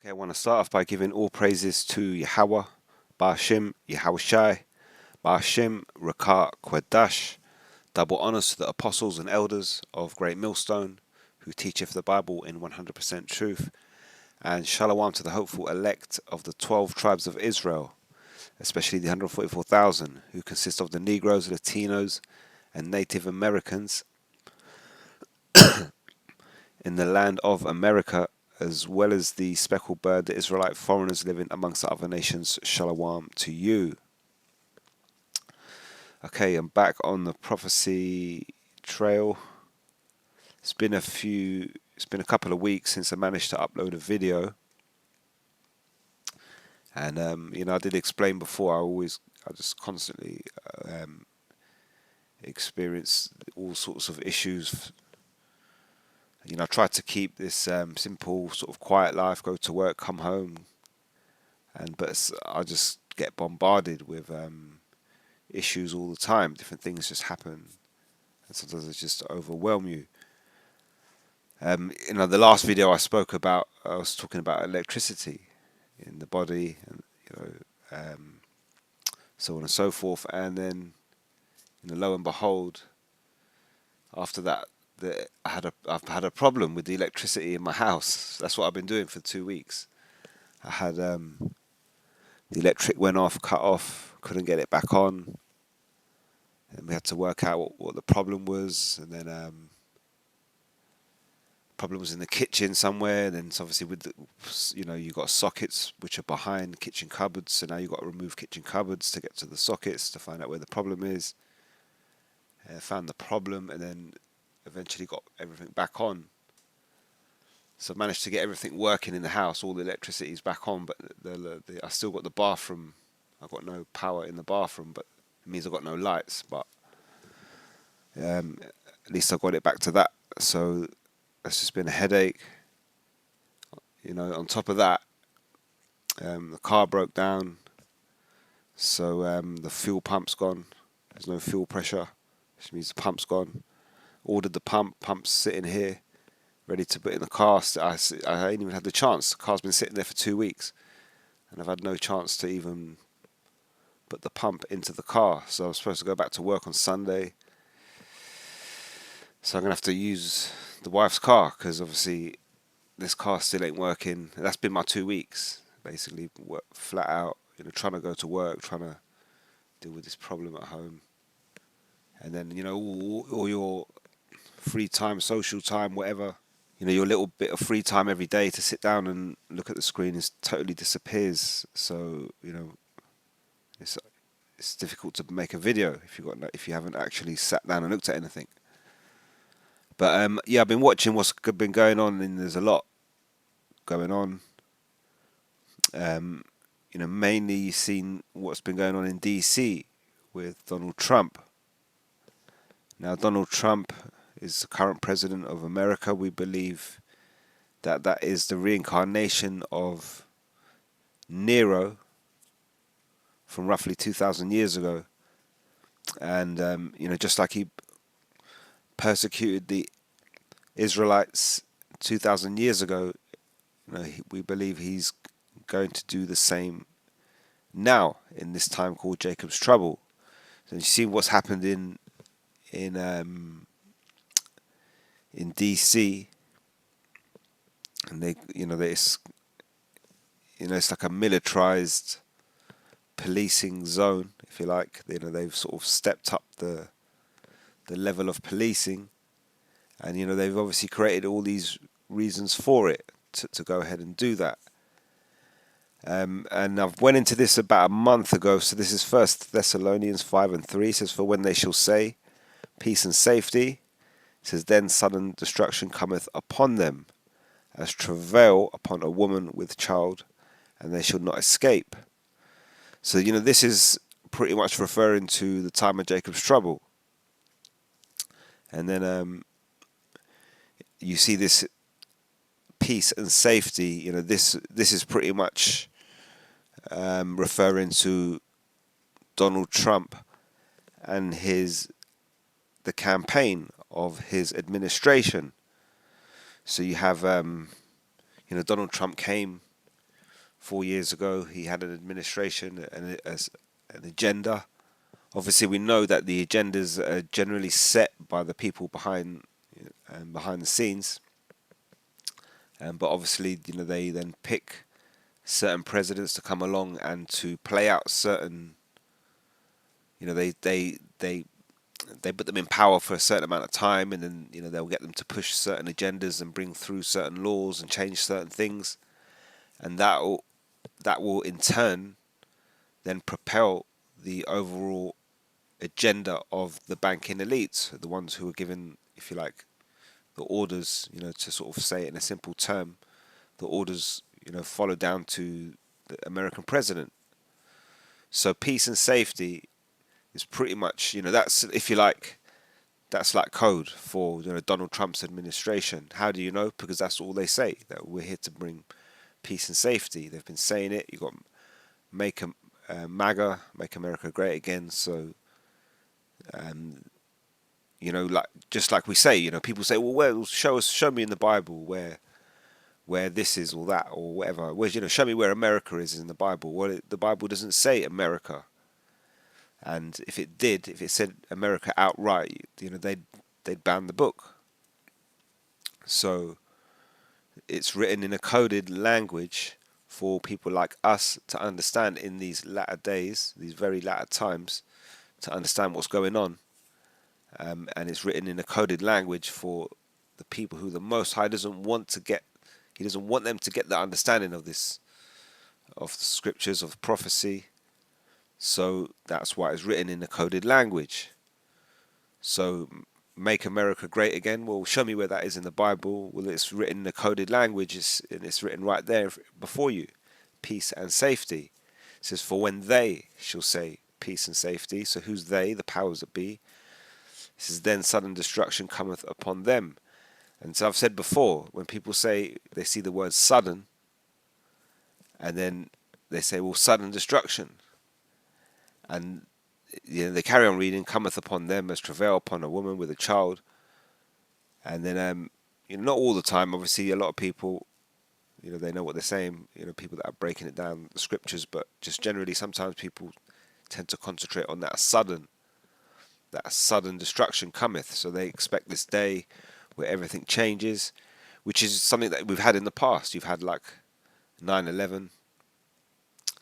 Okay, I want to start off by giving all praises to Yahweh, Ba'ashim, Yahushai, Ba'ashim, Rakat, Kwadash. Double honors to the apostles and elders of Great Millstone, who teacheth the Bible in 100% truth. And Shalom to the hopeful elect of the 12 tribes of Israel, especially the 144,000, who consist of the Negroes, Latinos, and Native Americans in the land of America, as well as the speckled bird, the Israelite foreigners living amongst the other nations. Shalom to you. Okay, I'm back on the prophecy trail. It's been a couple of weeks since I managed to upload a video, and I did explain before. I just constantly experience all sorts of issues. I try to keep this simple sort of quiet life, go to work, come home, but I just get bombarded with issues all the time. Different things just happen, and sometimes it just overwhelm you. The last video I was talking about electricity in the body, and so on and so forth. And then, lo and behold, after that, I've had a problem with the electricity in my house. That's what I've been doing for 2 weeks. I had the electric went off, cut off, couldn't get it back on, and we had to work out what the problem was. And then problem was in the kitchen somewhere. And then it's obviously you got sockets which are behind kitchen cupboards, so now you got to remove kitchen cupboards to get to the sockets to find out where the problem is. Found the problem, and then eventually got everything back on. So I managed to get everything working in the house. All the electricity is back on, but I still got the bathroom. I've got no power in the bathroom, but it means I've got no lights. But at least I got it back to that. So it's just been a headache. On top of that, the car broke down, so the fuel pump's gone. There's no fuel pressure, which means the pump's gone. Ordered the pump's sitting here, ready to put in the car. I ain't even had the chance. The car's been sitting there for 2 weeks, and I've had no chance to even put the pump into the car. So I'm supposed to go back to work on Sunday. So I'm going to have to use the wife's car, because obviously this car still ain't working. That's been my 2 weeks, basically, flat out, trying to go to work, trying to deal with this problem at home. And then, all your free time, social time, whatever, your little bit of free time every day to sit down and look at the screen totally disappears. So, it's difficult to make a video if you haven't actually sat down and looked at anything. But I've been watching what's been going on, and there's a lot going on. Mainly you've seen what's been going on in DC with Donald Trump. Now, Donald Trump is the current president of America. We believe that is the reincarnation of Nero from roughly 2,000 years ago. And, just like he persecuted the Israelites 2,000 years ago, we believe he's going to do the same now in this time called Jacob's trouble. So you see what's happened in DC, and it's like a militarized policing zone, if you like. They've sort of stepped up the level of policing, and they've obviously created all these reasons for it to go ahead and do that. And I've went into this about a month ago. So this is First Thessalonians 5:3. It says, "For when they shall say peace and safety, it says, then sudden destruction cometh upon them, as travail upon a woman with child, and they shall not escape." So this is pretty much referring to the time of Jacob's trouble. And then you see this peace and safety. This is pretty much referring to Donald Trump and the campaign of his administration. So you have Donald Trump came 4 years ago, he had an administration and an agenda. Obviously, we know that the agendas are generally set by the people behind the scenes, but obviously, they then pick certain presidents to come along and to play out certain. They put them in power for a certain amount of time, and then they'll get them to push certain agendas and bring through certain laws and change certain things, and that will in turn then propel the overall agenda of the banking elites, the ones who are given, if you like, the orders, to sort of say it in a simple term, the orders, follow down to the American president. So peace and safety is pretty much, that's, if you like, that's like code for Donald Trump's administration. How do you know? Because that's all they say, that we're here to bring peace and safety. They've been saying it. You got MAGA, Make America Great Again. So like just like we say, people say, well, show me in the Bible where this is or that or whatever. Whereas show me where America is in the Bible. Well, the Bible doesn't say America, and if it said America outright, they'd ban the book. So it's written in a coded language for people like us to understand in these latter days, these very latter times, to understand what's going on. And it's written in a coded language for the people who the Most High doesn't want them to get the understanding of this, of the scriptures, of prophecy. So that's why it's written in a coded language. So Make America Great Again. Well, show me where that is in the Bible. Well, it's written in a coded language, and it's written right there before you. Peace and safety. It says, for when they shall say peace and safety. So who's they? The powers that be. It says, then sudden destruction cometh upon them. And so I've said before, when people say they see the word sudden, and then they say, well, sudden destruction. And they carry on reading, cometh upon them as travail upon a woman with a child. And then, not all the time, obviously, a lot of people, they know what they're saying, people that are breaking it down, the scriptures, but just generally, sometimes people tend to concentrate on that sudden destruction cometh. So they expect this day where everything changes, which is something that we've had in the past. You've had like 9/11,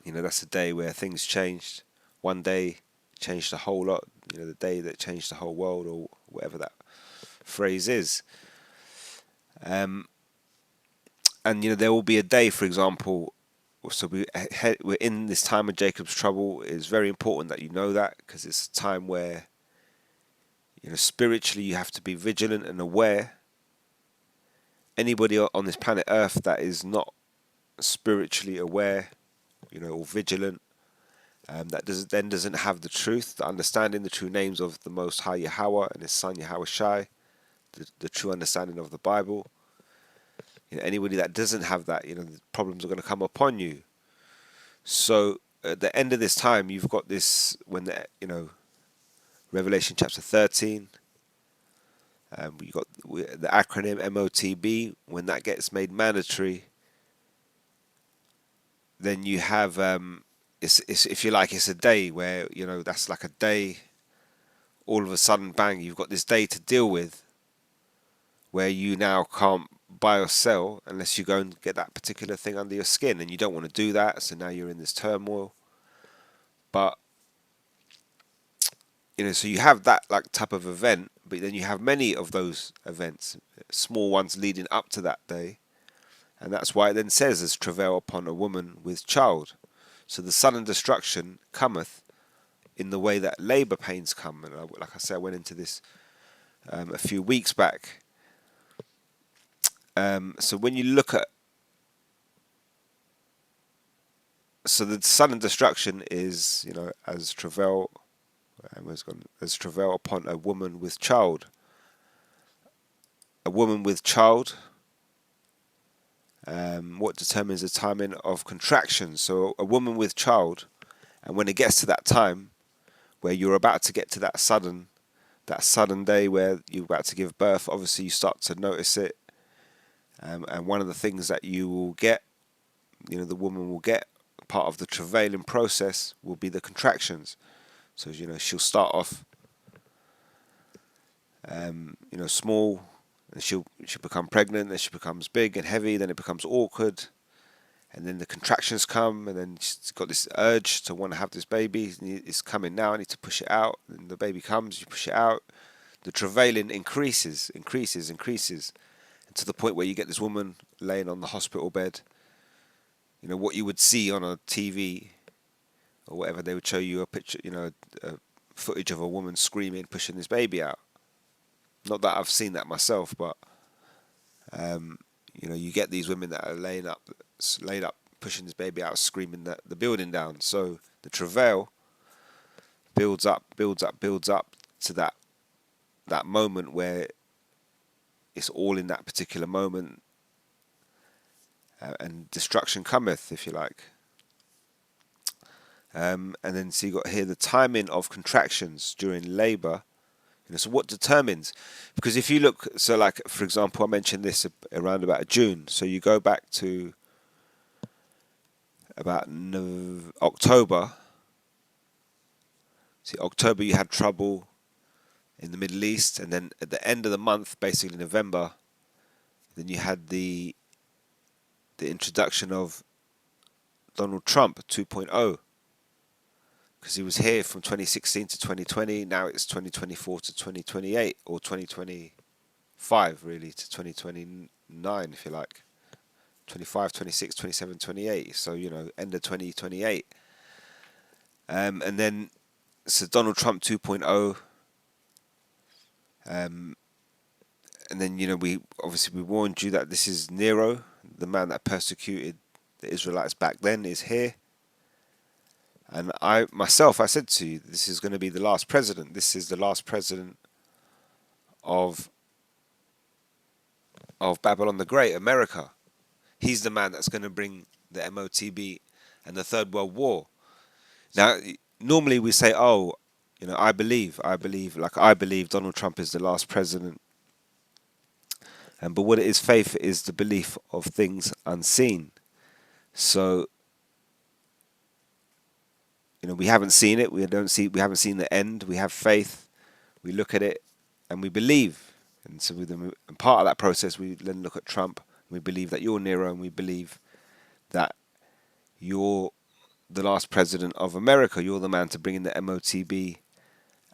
that's a day where things changed. One day changed a whole lot, the day that changed the whole world, or whatever that phrase is. And there will be a day, for example, so we're in this time of Jacob's trouble. It's very important that you know that, because it's a time where spiritually you have to be vigilant and aware. Anybody on this planet Earth that is not spiritually aware, or vigilant, that doesn't have the truth, the understanding, the true names of the Most High Yahweh and His Son Yahweh Shai, the true understanding of the Bible. Anybody that doesn't have that, the problems are going to come upon you. So at the end of this time, you've got this, when Revelation chapter 13. You got the acronym MOTB. When that gets made mandatory, then you have it's if you like, it's a day where that's like a day. All of a sudden, bang! You've got this day to deal with, where you now can't buy or sell unless you go and get that particular thing under your skin, and you don't want to do that. So now you're in this turmoil. But so you have that like type of event, but then you have many of those events, small ones leading up to that day, and that's why it then says, "As travail upon a woman with child." So the sudden destruction cometh in the way that labour pains come, and like I said, I went into this a few weeks back. So when you look at, so the sudden destruction is as travail. As travail upon a woman with child. A woman with child, what determines the timing of contraction? So a woman with child, and when it gets to that time where you're about to get to that sudden day where you're about to give birth, obviously you start to notice it. And one of the things that you will get, the woman will get, part of the travailing process will be the contractions. So she'll start off small, and she'll become pregnant, then she becomes big and heavy, then it becomes awkward, and then the contractions come, and then she's got this urge to want to have this baby. It's coming now, I need to push it out, and the baby comes, you push it out. The travailing increases, and to the point where you get this woman laying on the hospital bed. What you would see on a TV or whatever, they would show you a picture, a footage of a woman screaming, pushing this baby out. Not that I've seen that myself, but you get these women that are laid up, pushing this baby out, screaming the building down. So the travail builds up to that moment where it's all in that particular moment, and destruction cometh, if you like. And then so you got here the timing of contractions during labour. So what determines? Because if you look, so like for example, I mentioned this around about June. So you go back to about October. See, October you had trouble in the Middle East, and then at the end of the month, basically November, then you had the introduction of Donald Trump 2.0, because he was here from 2016 to 2020. Now it's 2024 to 2028, or 2025 really to 2029, if you like. 25, 26, 27, 28. So end of 2028. And then so Donald Trump 2.0. And then we warned you that this is Nero, the man that persecuted the Israelites back then, is here. And I said to you, this is going to be the last president. This is the last president of Babylon the Great, America. He's the man that's going to bring the MOTB and the Third World War. Now, normally we say, I believe Donald Trump is the last president. But what it is, faith is the belief of things unseen. So, we haven't seen it. We haven't seen the end. We have faith. We look at it and we believe. And so, and part of that process, we then look at Trump. And we believe that you're Nero, and we believe that you're the last president of America. You're the man to bring in the MOTB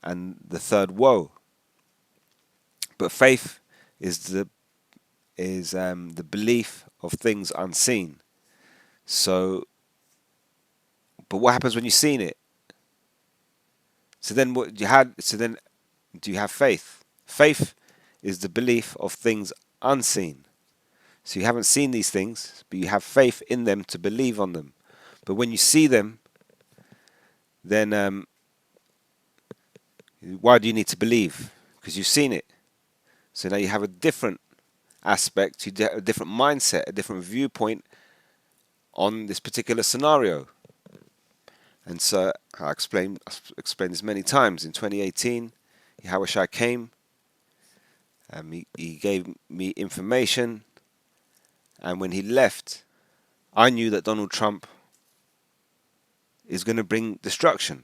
and the third woe. But faith is the belief of things unseen. So, but what happens when you've seen it? So then what you had? So then, do you have faith? Faith is the belief of things unseen. So you haven't seen these things, but you have faith in them to believe on them. But when you see them, then why do you need to believe? Because you've seen it. So now you have a different aspect, you have a different mindset, a different viewpoint on this particular scenario. And so I explained this many times. In 2018, Yahushua came, he gave me information, and when he left, I knew that Donald Trump is going to bring destruction.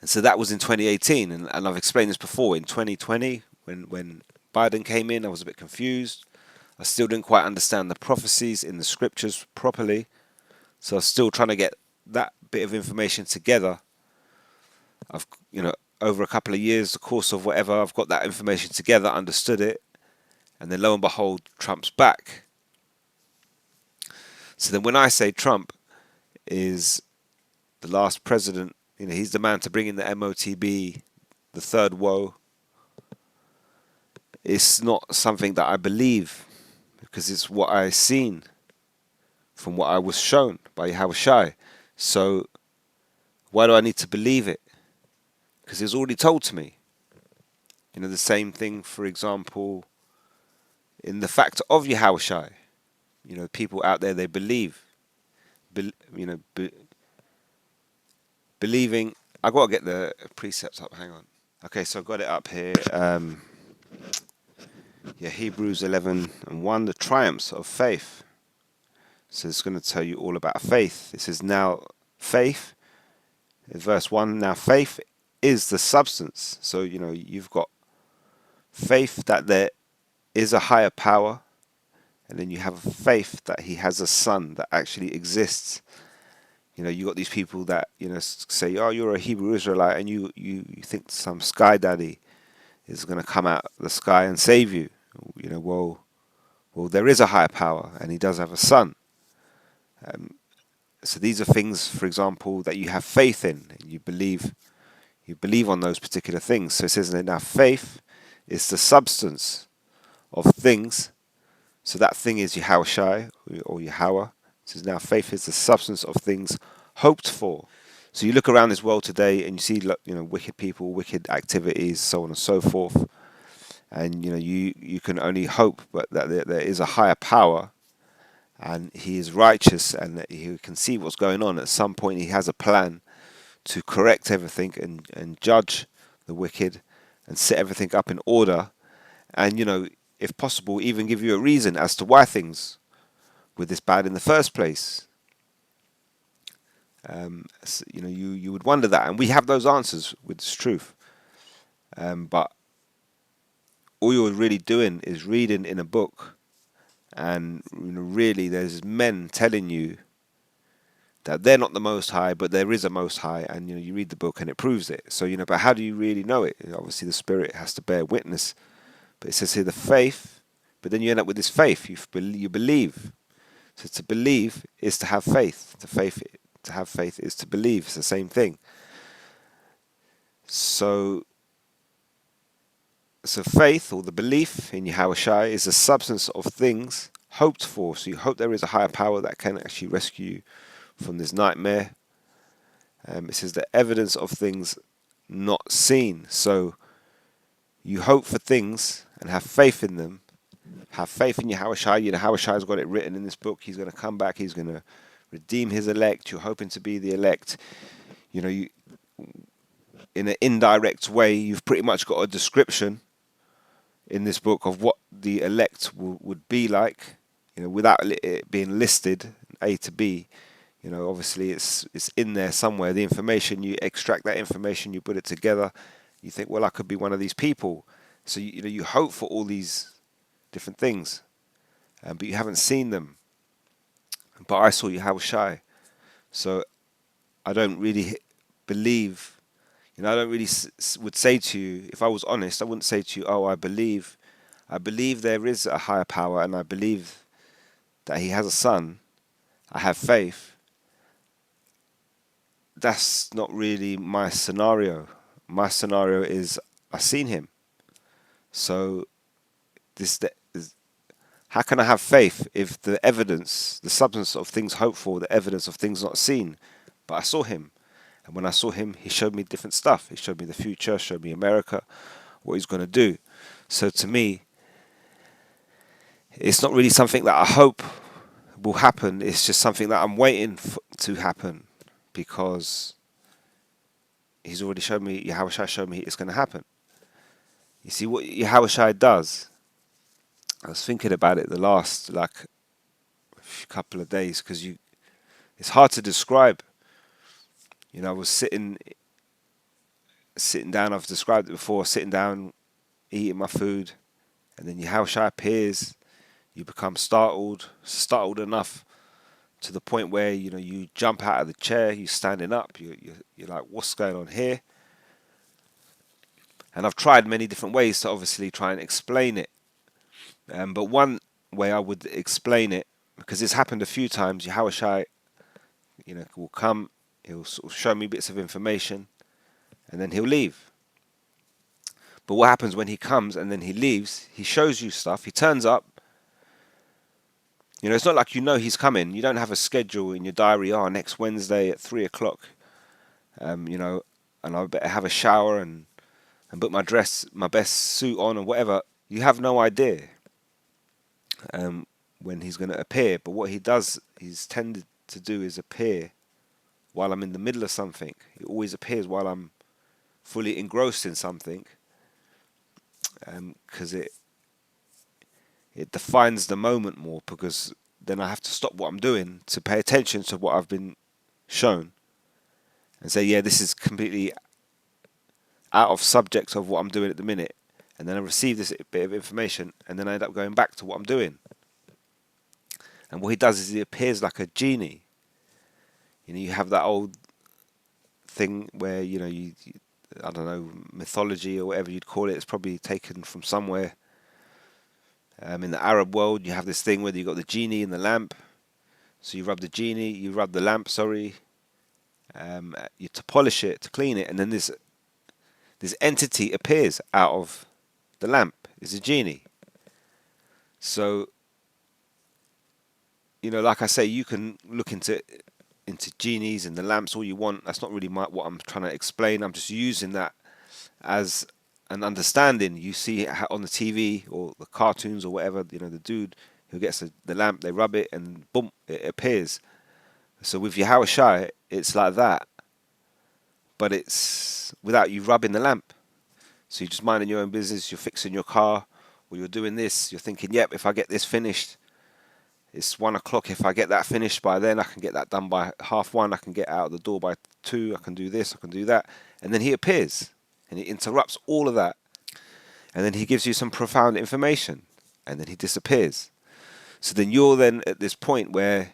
And so that was in 2018, and I've explained this before. In 2020, when Biden came in, I was a bit confused. I still didn't quite understand the prophecies in the scriptures properly, so I was still trying to get that bit of information together. I've, over a couple of years, the course of whatever, I've got that information together, understood it, and then lo and behold, Trump's back. So then when I say Trump is the last president, he's the man to bring in the MOTB, the third woe, it's not something that I believe, because it's what I've seen from what I was shown by Yahushua. So why do I need to believe it? Because it's already told to me. The same thing, for example, in the fact of Yahushua. People out there, they believe. Believing. I got to get the precepts up. Hang on. Okay, so I got it up here. Hebrews 11:1, the triumphs of faith. So it's going to tell you all about faith. It says now faith, in verse 1, now faith is the substance. So, you've got faith that there is a higher power, and then you have faith that he has a son that actually exists. You got these people that, say, oh, you're a Hebrew Israelite, and you think some sky daddy is going to come out of the sky and save you. Well, there is a higher power, and he does have a son. So these are things, for example, that you have faith in, and you believe on those particular things. So it says that now faith is the substance of things. So that thing is Yahushai or Yahweh. It says now faith is the substance of things hoped for. So you look around this world today and you see, wicked people, wicked activities, so on and so forth. And you can only hope, but that there is a higher power, and he is righteous, and that he can see what's going on. At some point, he has a plan to correct everything and judge the wicked and set everything up in order, and if possible, even give you a reason as to why things were this bad in the first place. So, you would wonder that, and we have those answers with this truth. But all you're really doing is reading in a book, and really there's men telling you that they're not the Most High, but there is a Most High, and you read the book and it proves it. So but how do you really know it? Obviously, the Spirit has to bear witness. But it says here the faith, but then you end up with this faith. You believe. So to believe is to have faith. To have faith is to believe. It's the same thing. So faith, or the belief in Yahushai, is the substance of things hoped for. So you hope there is a higher power that can actually rescue you from this nightmare. It says the evidence of things not seen. So you hope for things and have faith in them. Have faith in Yahushai. Yahushai's got it written in this book. He's going to come back. He's going to redeem his elect. You're hoping to be the elect. You in an indirect way, you've pretty much got a description in this book of what the elect would be like, without it being listed A to B. Obviously it's in there somewhere. The information, you extract that information, you put it together. You think, well, I could be one of these people. So you hope for all these different things, but you haven't seen them. But I saw Yahushai, so I don't really believe. I don't really would say to you, if I was honest, I wouldn't say to you, oh, I believe there is a higher power, and I believe that he has a son. I have faith. That's not really my scenario. My scenario is I've seen him. So how can I have faith if the evidence, the substance of things hoped for, the evidence of things not seen? But I saw him. And when I saw him, he showed me different stuff. He showed me the future, showed me America, what he's going to do. So to me, it's not really something that I hope will happen. It's just something that I'm waiting to happen, because he's already showed me, Yahushua showed me it's going to happen. You see what Yahushua does? I was thinking about it the last couple of days, because it's hard to describe. I was sitting down. I've described it before. Sitting down, eating my food, and then Yahushua appears. You become startled enough to the point where you jump out of the chair. You're standing up. You're like, what's going on here? And I've tried many different ways to obviously try and explain it. But one way I would explain it, because it's happened a few times, Yahushua, will come. He'll sort of show me bits of information, and then he'll leave. But what happens when he comes and then he leaves? He shows you stuff. He turns up. It's not like he's coming. You don't have a schedule in your diary. Oh, next Wednesday at 3:00. And I better have a shower and put my best suit on, or whatever. You have no idea when he's going to appear. But what he's tended to do is appear while I'm in the middle of something. He always appears while I'm fully engrossed in something, because it defines the moment more. Because then I have to stop what I'm doing to pay attention to what I've been shown and say, yeah, this is completely out of subject of what I'm doing at the minute. And then I receive this bit of information, and then I end up going back to what I'm doing. And what he does is he appears like a genie. You have that old thing where I don't know, mythology or whatever you'd call it. It's probably taken from somewhere. In the Arab world, you have this thing where you got the genie in the lamp. So you rub the lamp, sorry, to polish it, to clean it, and then this entity appears out of the lamp. It's a genie. So, like I say, you can look into genies and the lamps all you want. That's not really what I'm trying to explain. I'm just using that as an understanding. You see on the TV or the cartoons or whatever, the dude who gets the lamp, they rub it and boom, it appears. So with Yahweh Shai, it's like that, but it's without you rubbing the lamp. So you're just minding your own business, you're fixing your car, or you're doing this, you're thinking, yep, if I get this finished, it's 1 o'clock. If I get that finished by then, I can get that done by 1:30. I can get out of the door by 2. I can do this, I can do that. And then he appears and he interrupts all of that. And then he gives you some profound information and then he disappears. So then you're then at this point where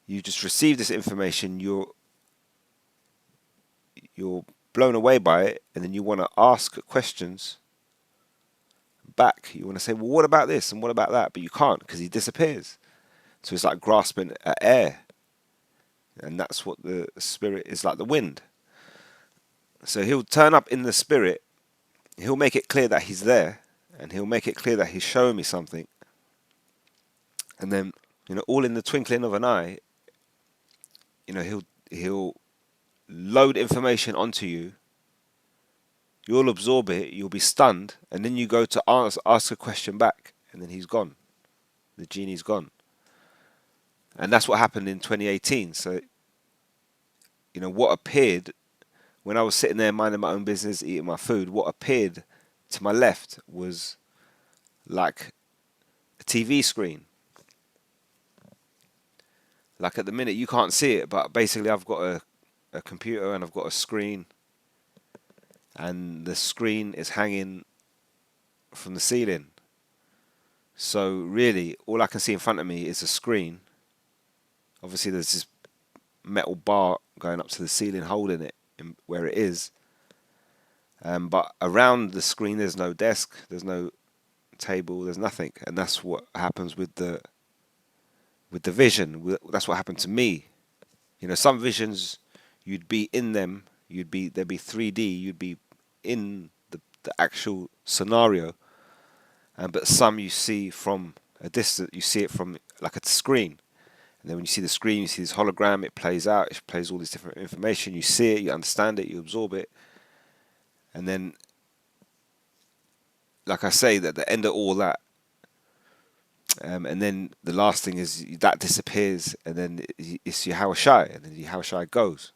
you just receive this information, you're blown away by it, and then you want to ask questions back. You want to say, well, what about this and what about that? But you can't because he disappears. So it's like grasping at air. And that's what the spirit is, like the wind. So he'll turn up in the spirit. He'll make it clear that he's there. And he'll make it clear that he's showing me something. And then, all in the twinkling of an eye, he'll load information onto you. You'll absorb it. You'll be stunned. And then you go to ask a question back. And then he's gone. The genie's gone. And that's what happened in 2018. So, what appeared when I was sitting there minding my own business, eating my food, what appeared to my left was like a TV screen. Like at the minute, you can't see it, but basically I've got a computer and I've got a screen. And the screen is hanging from the ceiling. So really, all I can see in front of me is a screen. Obviously, there's this metal bar going up to the ceiling holding it where it is. But around the screen, there's no desk, there's no table, there's nothing. And that's what happens with the vision. That's what happened to me. Some visions, you'd be in them, there'd be 3D, you'd be in the actual scenario. But some you see from a distance, you see it from like a screen. And then when you see the screen, you see this hologram, it plays out, it plays all this different information, you see it, you understand it, you absorb it. And then, like I say, at the end of all that, and then the last thing is that disappears, and then it's Yahweh Shai, and then Yahweh Shai goes.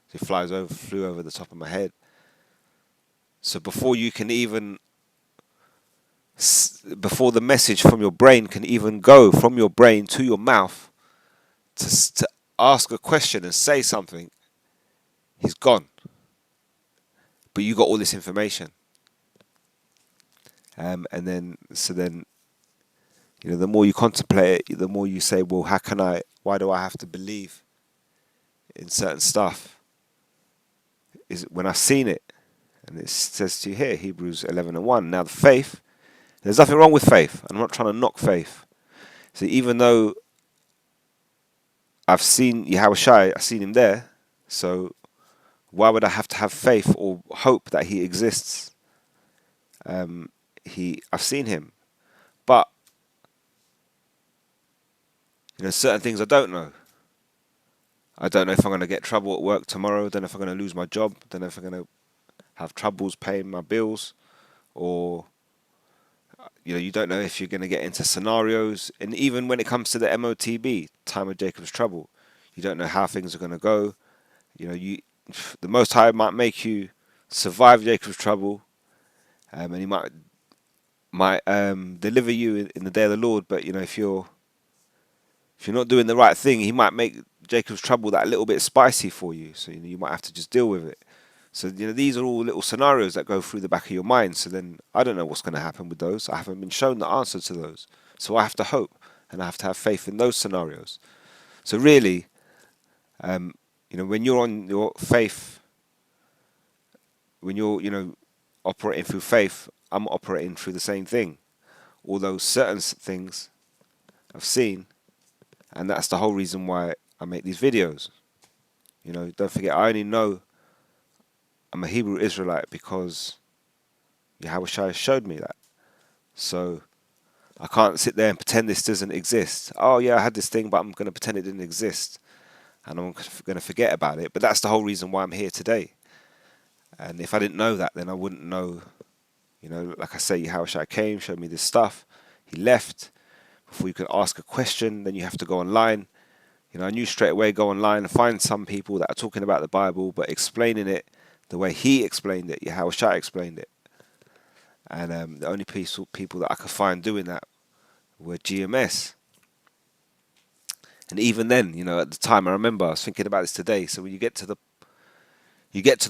So it flew over the top of my head. So before the message from your brain can even go from your brain to your mouth, to ask a question and say something, he's gone. But you got all this information. And then the more you contemplate it, the more you say, well, why do I have to believe in certain stuff? Is it when I've seen it? And it says to you here, Hebrews 11:1. Now the faith, there's nothing wrong with faith. I'm not trying to knock faith. So even though I've seen Yahweh Shai, I've seen him there, so why would I have to have faith or hope that he exists? I've seen him. But certain things I don't know. I don't know if I'm going to get trouble at work tomorrow. I don't know if I'm going to lose my job. I don't know if I'm going to have troubles paying my bills. Or, you don't know if you're going to get into scenarios. And even when it comes to the MOTB, time of Jacob's trouble, you don't know how things are going to go. The Most High might make you survive Jacob's trouble. And he might deliver you in the day of the Lord. But, if you're If you're not doing the right thing, he might make Jacob's trouble that little bit spicy for you. So you might have to just deal with it. So these are all little scenarios that go through the back of your mind. So then I don't know what's going to happen with those. I haven't been shown the answer to those. So I have to hope and I have to have faith in those scenarios. So really, when you're on your faith, when you're operating through faith, I'm operating through the same thing. Although certain things I've seen, and that's the whole reason why I make these videos. Don't forget, I only know I'm a Hebrew Israelite because Yahushua showed me that. So I can't sit there and pretend this doesn't exist. Oh yeah, I had this thing, but I'm going to pretend it didn't exist. And I'm going to forget about it. But that's the whole reason why I'm here today. And if I didn't know that, then I wouldn't know. Like I say, Yahushua came, showed me this stuff. He left. Before you can ask a question, then you have to go online. I knew straight away, go online and find some people that are talking about the Bible, but explaining it the way he explained it, Yahushua explained it. And the only people that I could find doing that were GMS. And even then, at the time, I remember I was thinking about this today. So when you get to the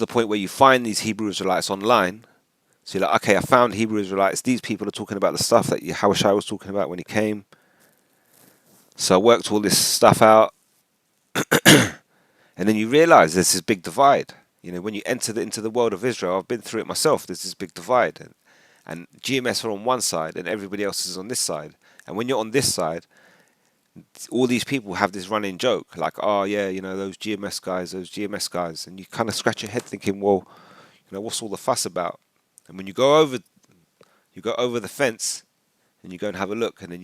point where you find these Hebrew Israelites online, so you're like, okay, I found Hebrew Israelites. These people are talking about the stuff that Yahushua was talking about when he came. So I worked all this stuff out. And then you realize there's this big divide. When you enter into the world of Israel, I've been through it myself. There's this big divide. And GMS are on one side and everybody else is on this side. And when you're on this side, all these people have this running joke like, oh yeah, those GMS guys. And you kind of scratch your head thinking, well, what's all the fuss about? And when you go over the fence and you go and have a look, and then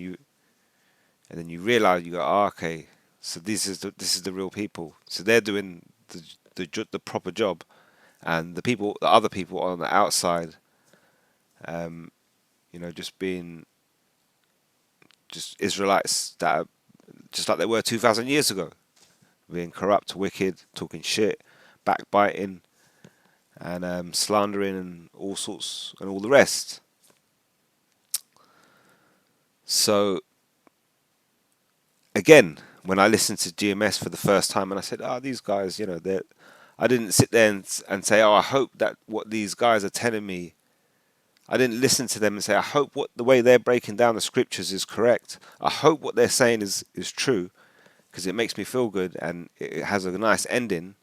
you realize, you go, oh, okay, so this is the real people. So they're doing the proper job, and the other people on the outside, just being just Israelites that are just like they were 2,000 years ago, being corrupt, wicked, talking shit, backbiting, and slandering, and all sorts, and all the rest. So again, when I listened to GMS for the first time, and I said, these guys, I didn't sit there and say, I hope that what these guys are telling me, I didn't listen to them and say, I hope the way they're breaking down the scriptures is correct. I hope what they're saying is true, because it makes me feel good and it has a nice ending.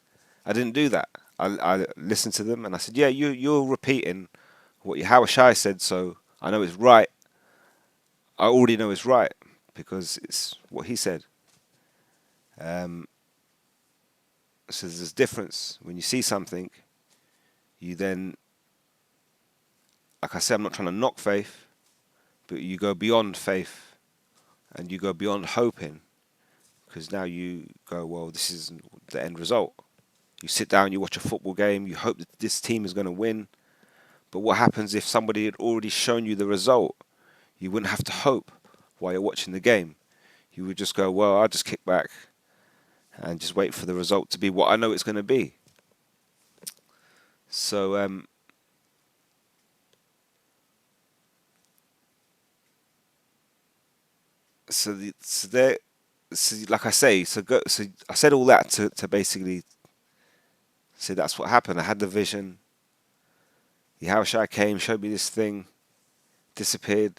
I didn't do that. I listened to them and I said, yeah, you're repeating what Yahushua said, so I know it's right. I already know it's right because it's what he said. So there's this difference. When you see something, you then, like I said, I'm not trying to knock faith, but you go beyond faith and you go beyond hoping, because now you go, well, this is the end result. You sit down, you watch a football game, you hope that this team is going to win. But what happens if somebody had already shown you the result? You wouldn't have to hope while you're watching the game. You would just go, well, I'll just kick back and just wait for the result to be what I know it's going to be. So, like I say, so I said all that to basically say that's what happened. I had the vision. Yahushua came, showed me this thing, disappeared,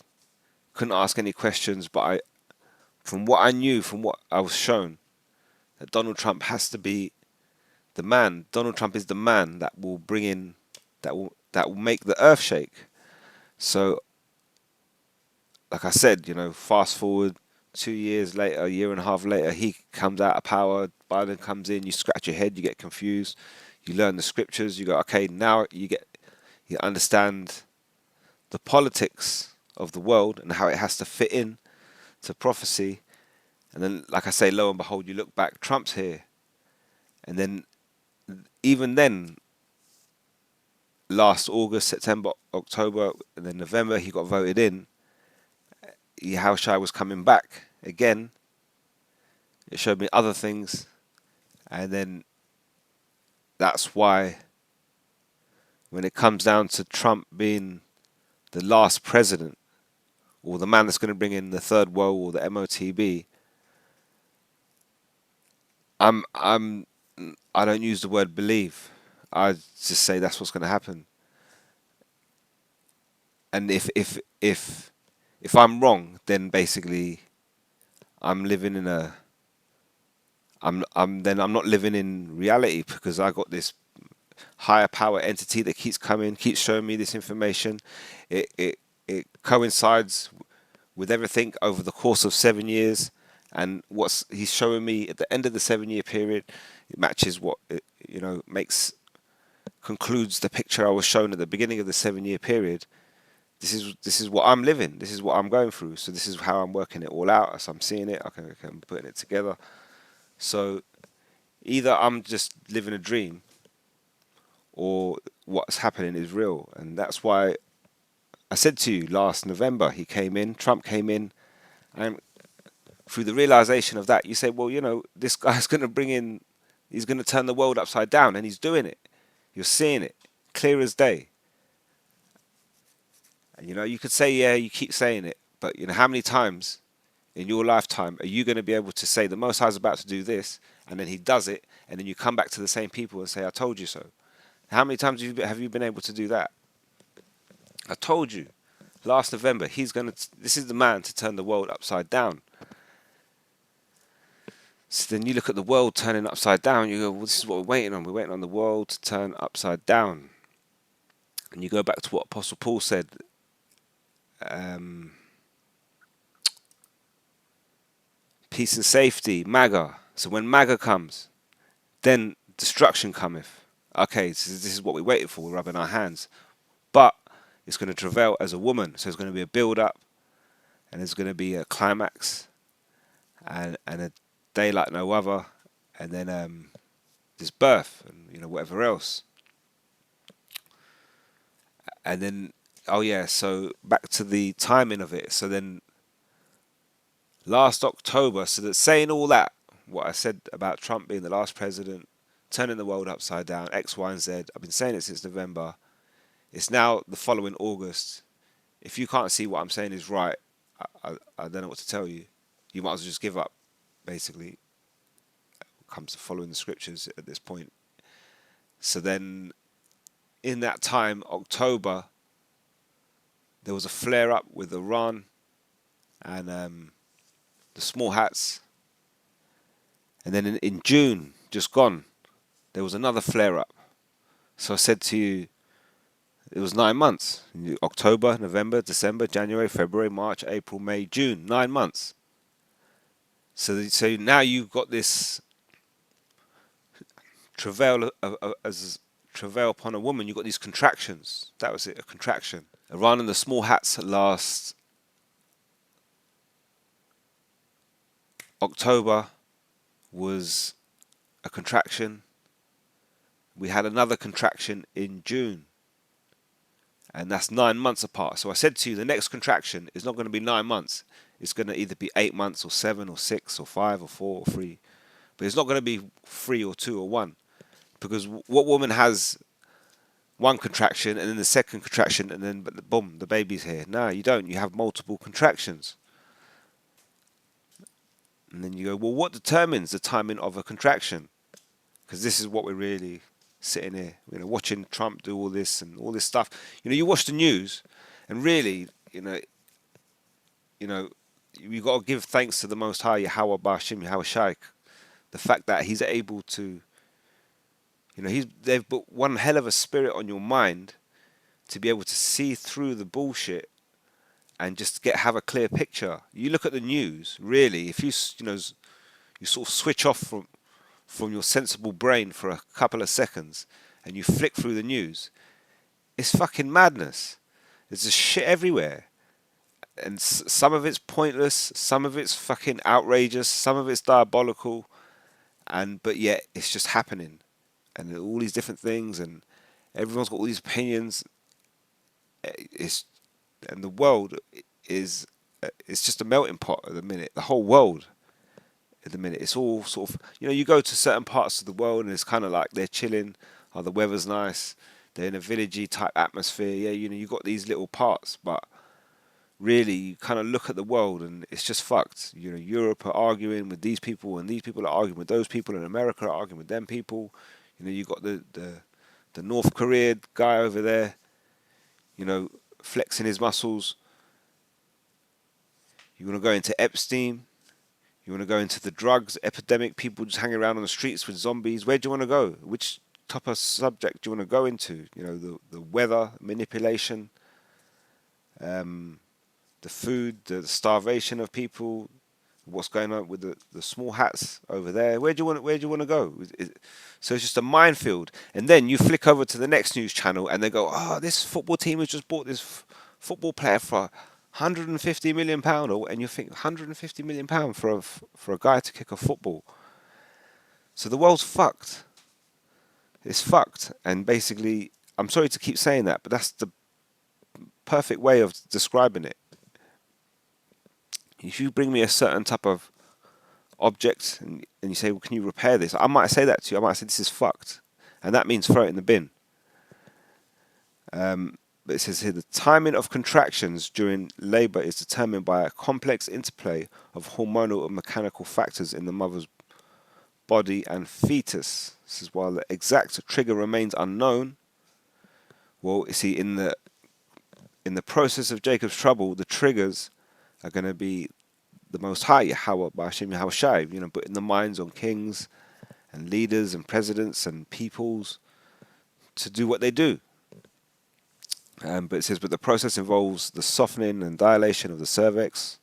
couldn't ask any questions, but from what I knew, from what I was shown, that Donald Trump has to be the man. Donald Trump is the man that will bring in, that will make the earth shake. So, like I said, fast forward 2 years later, a year and a half later, he comes out of power. Biden comes in. You scratch your head. You get confused. You learn the scriptures. You go, okay, now you understand the politics of the world and how it has to fit in to prophecy. And then, like I say, lo and behold, you look back, Trump's here. And then, even then, last August, September, October, and then November, he got voted in. Yahushua was coming back again. It showed me other things. And then that's why when it comes down to Trump being the last president, or the man that's going to bring in the third world, or the MOTB, I'm I don't use the word believe. I just say that's what's going to happen. And if I'm wrong, then basically I'm living in a I'm not living in reality because I got this higher power entity that keeps coming, keeps showing me this information. It coincides with everything over the course of 7 years, and what's he's showing me at the end of the 7 year period, it matches what it, makes concludes the picture I was shown at the beginning of the 7 year period. This is what I'm living. This is what I'm going through. So this is how I'm working it all out. As I'm seeing it, I'm putting it together. So either I'm just living a dream, or what's happening is real, and that's why I said to you last November. Trump came in, and through the realization of that, you say, well, this guy's going to he's going to turn the world upside down, and he's doing it. You're seeing it clear as day. And you could say, yeah, you keep saying it, but how many times in your lifetime are you going to be able to say the Most High's about to do this, and then he does it, and then you come back to the same people and say, I told you so? How many times have you been able to do that? I told you last November, this is the man to turn the world upside down. So then you look at the world turning upside down, you go, well, this is what we're waiting on. We're waiting on the world to turn upside down. And you go back to what Apostle Paul said, peace and safety, MAGA. So when MAGA comes, then destruction cometh. Okay, so this is what we waited for. We're rubbing our hands. But it's going to travail as a woman. So there's going to be a build-up, and there's going to be a climax, and a day like no other, and then this birth, and whatever else. And then, oh yeah, so back to the timing of it. So then last October, so that saying all that, what I said about Trump being the last president, turning the world upside down, X, Y, and Z, I've been saying it since November. It's now the following August. If you can't see what I'm saying is right, I don't know what to tell you. You might as well just give up, basically. It comes to following the scriptures at this point. So then, in that time, October, there was a flare-up with Iran and the small hats. And then in June, just gone, there was another flare-up. So I said to you, it was 9 months. October, November, December, January, February, March, April, May, June. 9 months. So now you've got this travail as travail upon a woman. You've got these contractions. That was it, a contraction. Iran and the small hats last October was a contraction. We had another contraction in June. And that's 9 months apart. So I said to you, the next contraction is not going to be 9 months. It's going to either be 8 months or 7 or 6 or 5 or 4 or 3. But it's not going to be 3 or 2 or 1. Because what woman has one contraction and then the second contraction and then boom, the baby's here? No, you don't. You have multiple contractions. And then you go, well, what determines the timing of a contraction? Because this is what we're really sitting here, watching Trump do all this and all this stuff. You watch the news, and really, you got to give thanks to the Most High, Yahweh Bashim, Yahweh Shaikh, the fact that he's able to, they've put one hell of a spirit on your mind to be able to see through the bullshit and just have a clear picture. You look at the news, really, if you sort of switch off from your sensible brain for a couple of seconds and you flick through the news, it's fucking madness. There's just shit everywhere. And some of it's pointless, some of it's fucking outrageous, some of it's diabolical, but yet it's just happening. And all these different things, and everyone's got all these opinions. And the world is it's just a melting pot at the minute. The whole world at the minute, it's all sort of, you go to certain parts of the world and it's kind of like they're chilling. Oh, the weather's nice. They're in a villagey type atmosphere. Yeah, you got these little parts, but really you kind of look at the world and it's just fucked. You know, Europe are arguing with these people, and these people are arguing with those people, and America are arguing with them people. You know, you got the North Korea guy over there, you know, flexing his muscles. You want to go into Epstein. You want to go into the drugs epidemic, people just hanging around on the streets with zombies. Where do you want to go? Which type of subject do you want to go into? You know, the weather manipulation, um, the food, the starvation of people, what's going on with the small hats over there. Where do you want to go? So it's just a minefield. And then you flick over to the next news channel and they go, oh, this football team has just bought this football player for 150 million pound, and you think 150 million pound for a guy to kick a football. So the world's fucked. It's fucked. And basically, I'm sorry to keep saying that, but that's the perfect way of describing it. If you bring me a certain type of object and you say, well, can you repair this? I might say that to you. I might say, this is fucked. And that means throw it in the bin. But it says here, the timing of contractions during labour is determined by a complex interplay of hormonal and mechanical factors in the mother's body and fetus. This is while the exact trigger remains unknown. Well, you see, in the process of Jacob's trouble, the triggers are going to be the Most High, Yahweh, Ba'ashem Yahweh Shai, you know, putting the minds on kings and leaders and presidents and peoples to do what they do. But it says, but the process involves the softening and dilation of the cervix,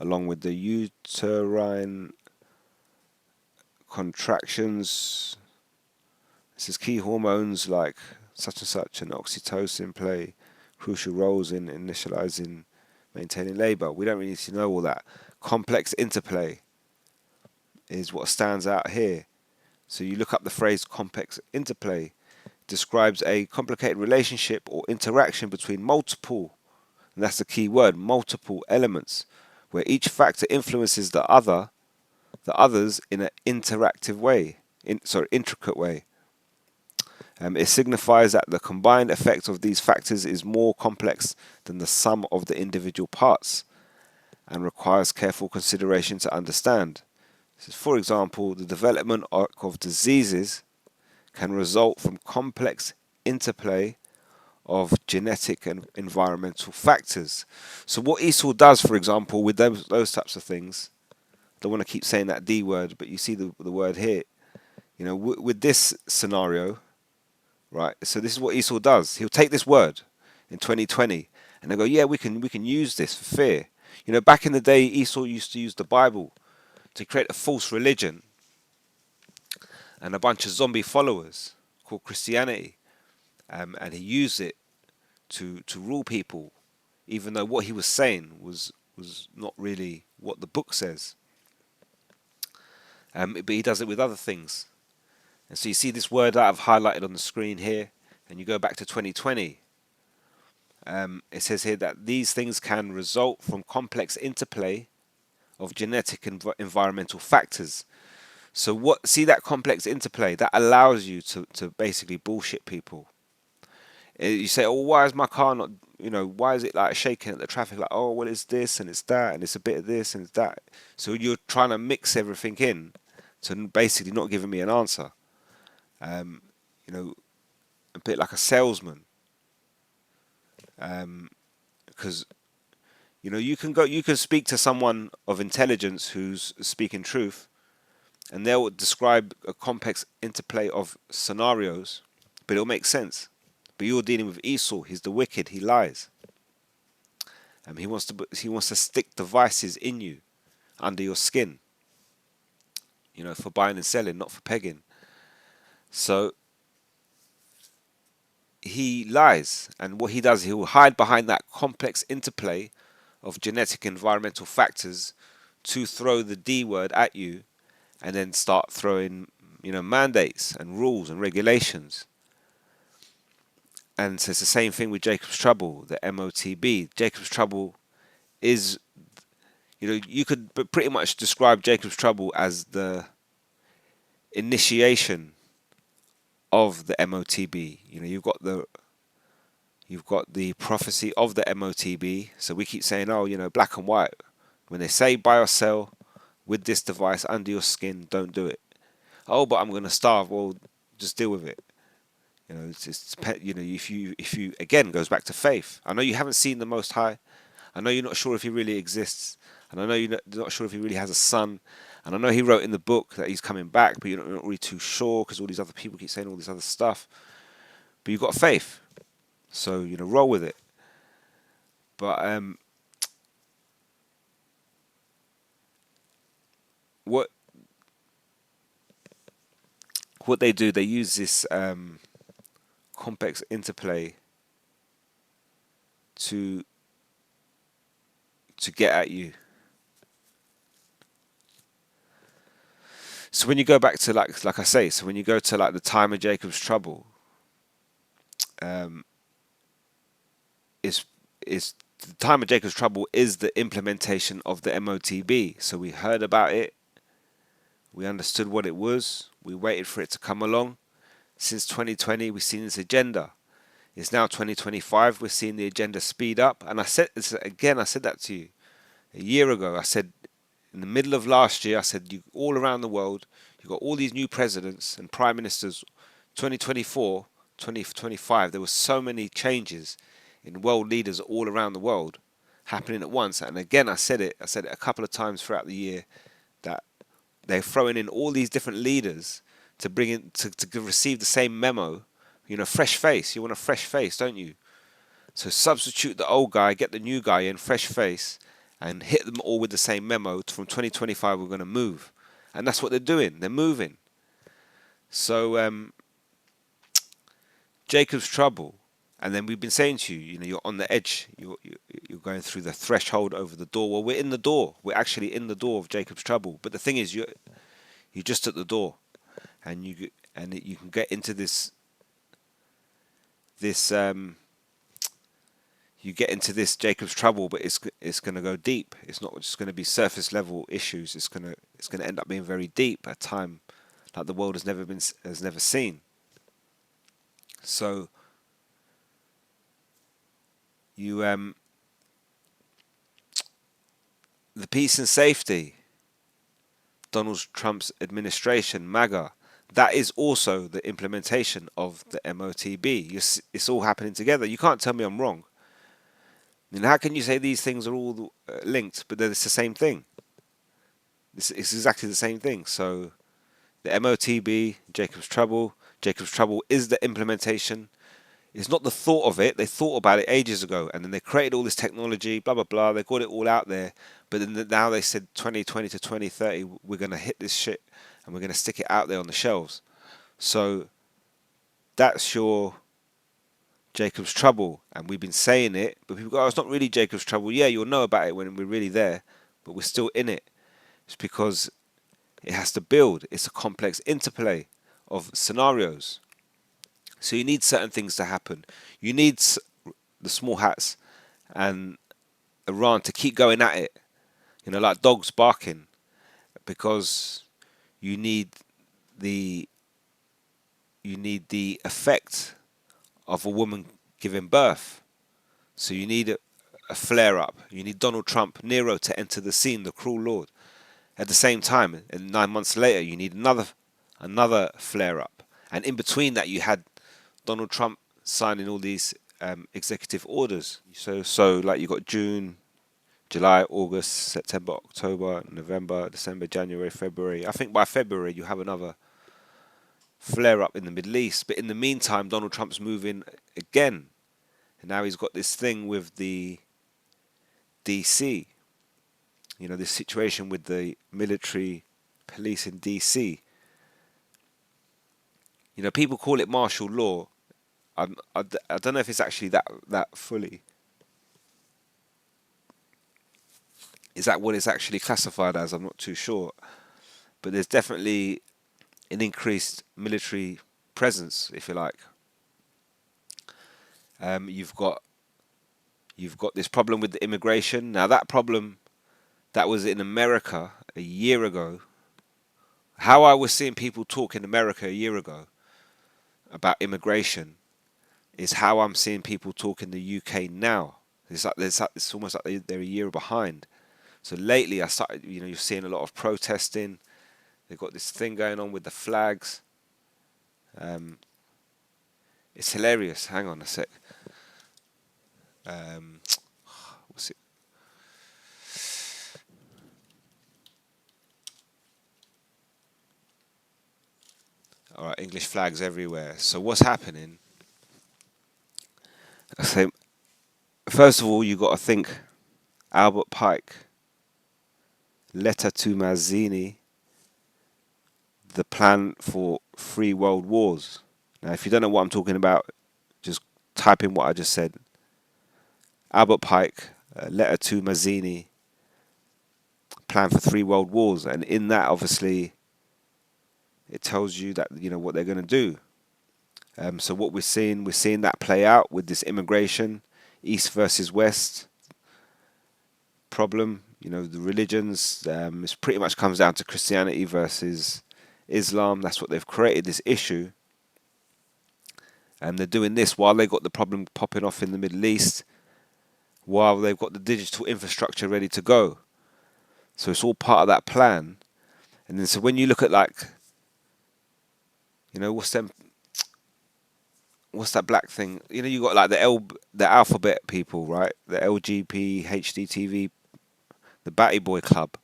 along with the uterine contractions. It says key hormones like such and such and oxytocin play crucial roles in initializing, maintaining labour. We don't really need to know all that. Complex interplay is what stands out here. So you look up the phrase complex interplay, describes a complicated relationship or interaction between multiple, and that's the key word, multiple elements, where each factor influences the others in an interactive way, intricate way. It signifies that the combined effect of these factors is more complex than the sum of the individual parts and requires careful consideration to understand. This is, for example, the development of diseases can result from complex interplay of genetic and environmental factors. So what Esau does, for example, with those types of things, I don't want to keep saying that D word, but you see the word here. You know, with this scenario, right? So this is what Esau does. He'll take this word in 2020 and they go, yeah, we can use this for fear. You know, back in the day, Esau used to use the Bible to create a false religion and a bunch of zombie followers called Christianity. And he used it to rule people, even though what he was saying was not really what the book says. But he does it with other things. And so you see this word that I've highlighted on the screen here, and you go back to 2020. It says here that these things can result from complex interplay of genetic and environmental factors. So see that complex interplay that allows you to basically bullshit people. You say, oh, why is my car not, you know, why is it like shaking at the traffic? Like, oh, well, it's this and it's that and it's a bit of this and it's that. So you're trying to mix everything in to basically not giving me an answer. You know, a bit like a salesman. Because you know, you can speak to someone of intelligence who's speaking truth, and they'll describe a complex interplay of scenarios, but it'll make sense. But you're dealing with Esau. He's the wicked. He lies. He wants to stick devices in you, under your skin. You know, for buying and selling, not for pegging. So he lies, and what he does, he will hide behind that complex interplay of genetic environmental factors to throw the D word at you, and then start throwing, you know, mandates and rules and regulations. And so it's the same thing with Jacob's Trouble, the MOTB. Jacob's Trouble is, you know, you could pretty much describe Jacob's Trouble as the initiation of the MOTB. You know, you've got You've got the prophecy of the MOTB. So we keep saying, oh, black and white. When they say buy or sell with this device under your skin, don't do it. Oh, but I'm going to starve. Well, just deal with it. If you again goes back to faith. I know you haven't seen the Most High. I know you're not sure if he really exists, and I know you're not sure if he really has a son. And I know he wrote in the book that he's coming back, but you're not really too sure because all these other people keep saying all this other stuff. But you've got faith, so roll with it. But what they do, they use this complex interplay to get at you. So when you go back to like I say, so when you go to like the time of Jacob's trouble, is the time of Jacob's trouble is the implementation of the MOTB. So we heard about it, we understood what it was, we waited for it to come along. Since 2020, we've seen this agenda. It's now 2025, we're seeing the agenda speed up. And I said this again, I said that to you a year ago. I said in the middle of last year, I said you all around the world, you've got all these new presidents and prime ministers. 2024, 2025, there were so many changes in world leaders all around the world happening at once. And again, I said it a couple of times throughout the year that they're throwing in all these different leaders to bring in to receive the same memo. Fresh face. You want a fresh face, don't you? So substitute the old guy, get the new guy in, fresh face, and hit them all with the same memo. From 2025, we're going to move. And that's what they're doing. They're moving. So Jacob's trouble. And then we've been saying to you, you're on the edge. You're going through the threshold over the door. Well, we're in the door. We're actually in the door of Jacob's trouble. But the thing is, you're just at the door, and you can get into this you get into this Jacob's trouble, but it's going to go deep. It's not just going to be surface level issues. It's going to end up being very deep at a time like the world has never seen. So you the peace and safety, Donald Trump's administration, MAGA, that is also the implementation of the MOTB. It's all happening together. You can't tell me I'm wrong. How can you say these things are all linked, but it's the same thing? It's exactly the same thing. So the MOTB, Jacob's trouble is the implementation. It's not the thought of it. They thought about it ages ago, and then they created all this technology, blah, blah, blah. They got it all out there. But then now they said 2020 to 2030, we're going to hit this shit, and we're going to stick it out there on the shelves. So that's your Jacob's trouble. And we've been saying it, but people go, oh, it's not really Jacob's trouble. Yeah, you'll know about it when we're really there, but we're still in it. It's because it has to build. It's a complex interplay of scenarios. So you need certain things to happen. You need the small hats and Iran to keep going at it, like dogs barking, because you need the effect of a woman giving birth. So you need a flare up. You need Donald Trump, Nero, to enter the scene, the cruel lord. At the same time, and 9 months later, you need another flare up. And in between that, you had Donald Trump signing all these executive orders. So like you got June, July, August, September, October, November, December, January, February. I think by February you have another flare up in the Middle East. But in the meantime, Donald Trump's moving again. And now he's got this thing with the DC. This situation with the military police in DC. People call it martial law. I don't know if it's actually that fully. Is that what it's actually classified as? I'm not too sure. But there's definitely an increased military presence, if you like. You've got this problem with the immigration. Now that problem that was in America a year ago. How I was seeing people talk in America a year ago about immigration is how I'm seeing people talk in the UK now. It's almost like they're a year behind. So lately, I started, you're seeing a lot of protesting. They've got this thing going on with the flags. Um, it's hilarious. Hang on a sec. Um, what's it? All right, English flags everywhere. So what's happening? I say, first of all, you got to think Albert Pike, letter to Mazzini, the plan for three world wars. Now, if you don't know what I'm talking about, just type in what I just said. Albert Pike, letter to Mazzini, plan for three world wars, and in that, obviously, it tells you that what they're going to do. So what we're seeing that play out with this immigration, East versus West problem. The religions. It pretty much comes down to Christianity versus Islam. That's what they've created this issue, and they're doing this while they got the problem popping off in the Middle East, while they've got the digital infrastructure ready to go. So it's all part of that plan. And then so when you look at what's that black thing? You got like the alphabet people, right? The LGP, HDTV, the Batty Boy Club.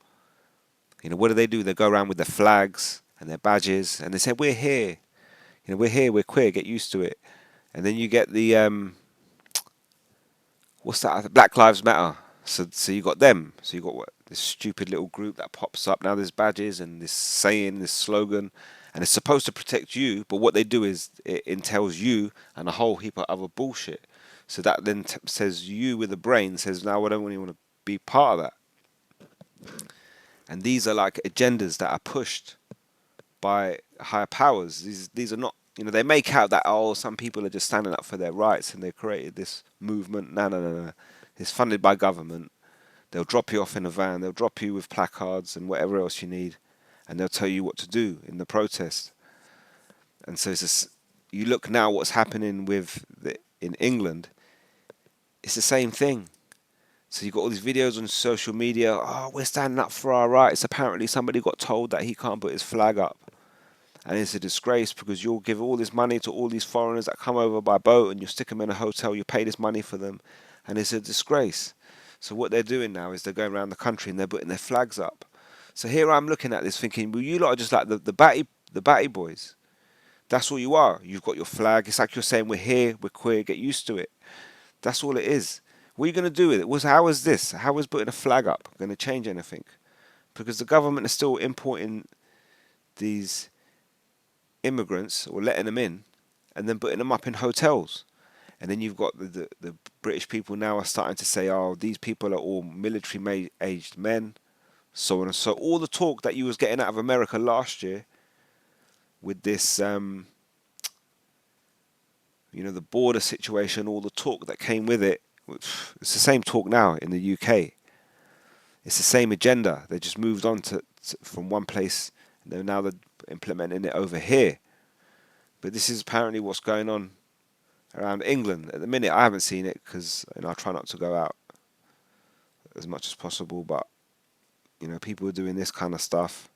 What do? They go around with their flags and their badges, and they say, "We're here. We're here. We're queer. Get used to it." And then you get the what's that? Black Lives Matter. So you got them. So you got this stupid little group that pops up. Now there's badges and this saying, this slogan, and it's supposed to protect you. But what they do is it entails you and a whole heap of other bullshit. So that then says you with a brain says, "Now I don't really want to be part of that." And these are like agendas that are pushed by higher powers. These are not, they make out that, some people are just standing up for their rights and they created this movement. No, no, no, no. It's funded by government. They'll drop you off in a van. They'll drop you with placards and whatever else you need, and they'll tell you what to do in the protest. And so you look now what's happening in England. It's the same thing. So you've got all these videos on social media. Oh, we're standing up for our rights. Apparently somebody got told that he can't put his flag up. And it's a disgrace because you'll give all this money to all these foreigners that come over by boat and you stick them in a hotel, you pay this money for them. And it's a disgrace. So what they're doing now is they're going around the country and they're putting their flags up. So here I'm looking at this thinking, well, you lot are just like the batty boys. That's all you are. You've got your flag. It's like you're saying, we're here, we're queer, get used to it. That's all it is. What are you going to do with it? How is this? How is putting a flag up going to change anything? Because the government is still importing these immigrants or letting them in and then putting them up in hotels. And then you've got the British people now are starting to say, oh, these people are all military aged men, so on and so. All the talk that you was getting out of America last year with this, the border situation, all the talk that came with it, it's the same talk now in the UK. It's the same agenda. They just moved on from one place, and now they're implementing it over here. But this is apparently what's going on around England at the minute. I haven't seen it because I try not to go out as much as possible. But people are doing this kind of stuff,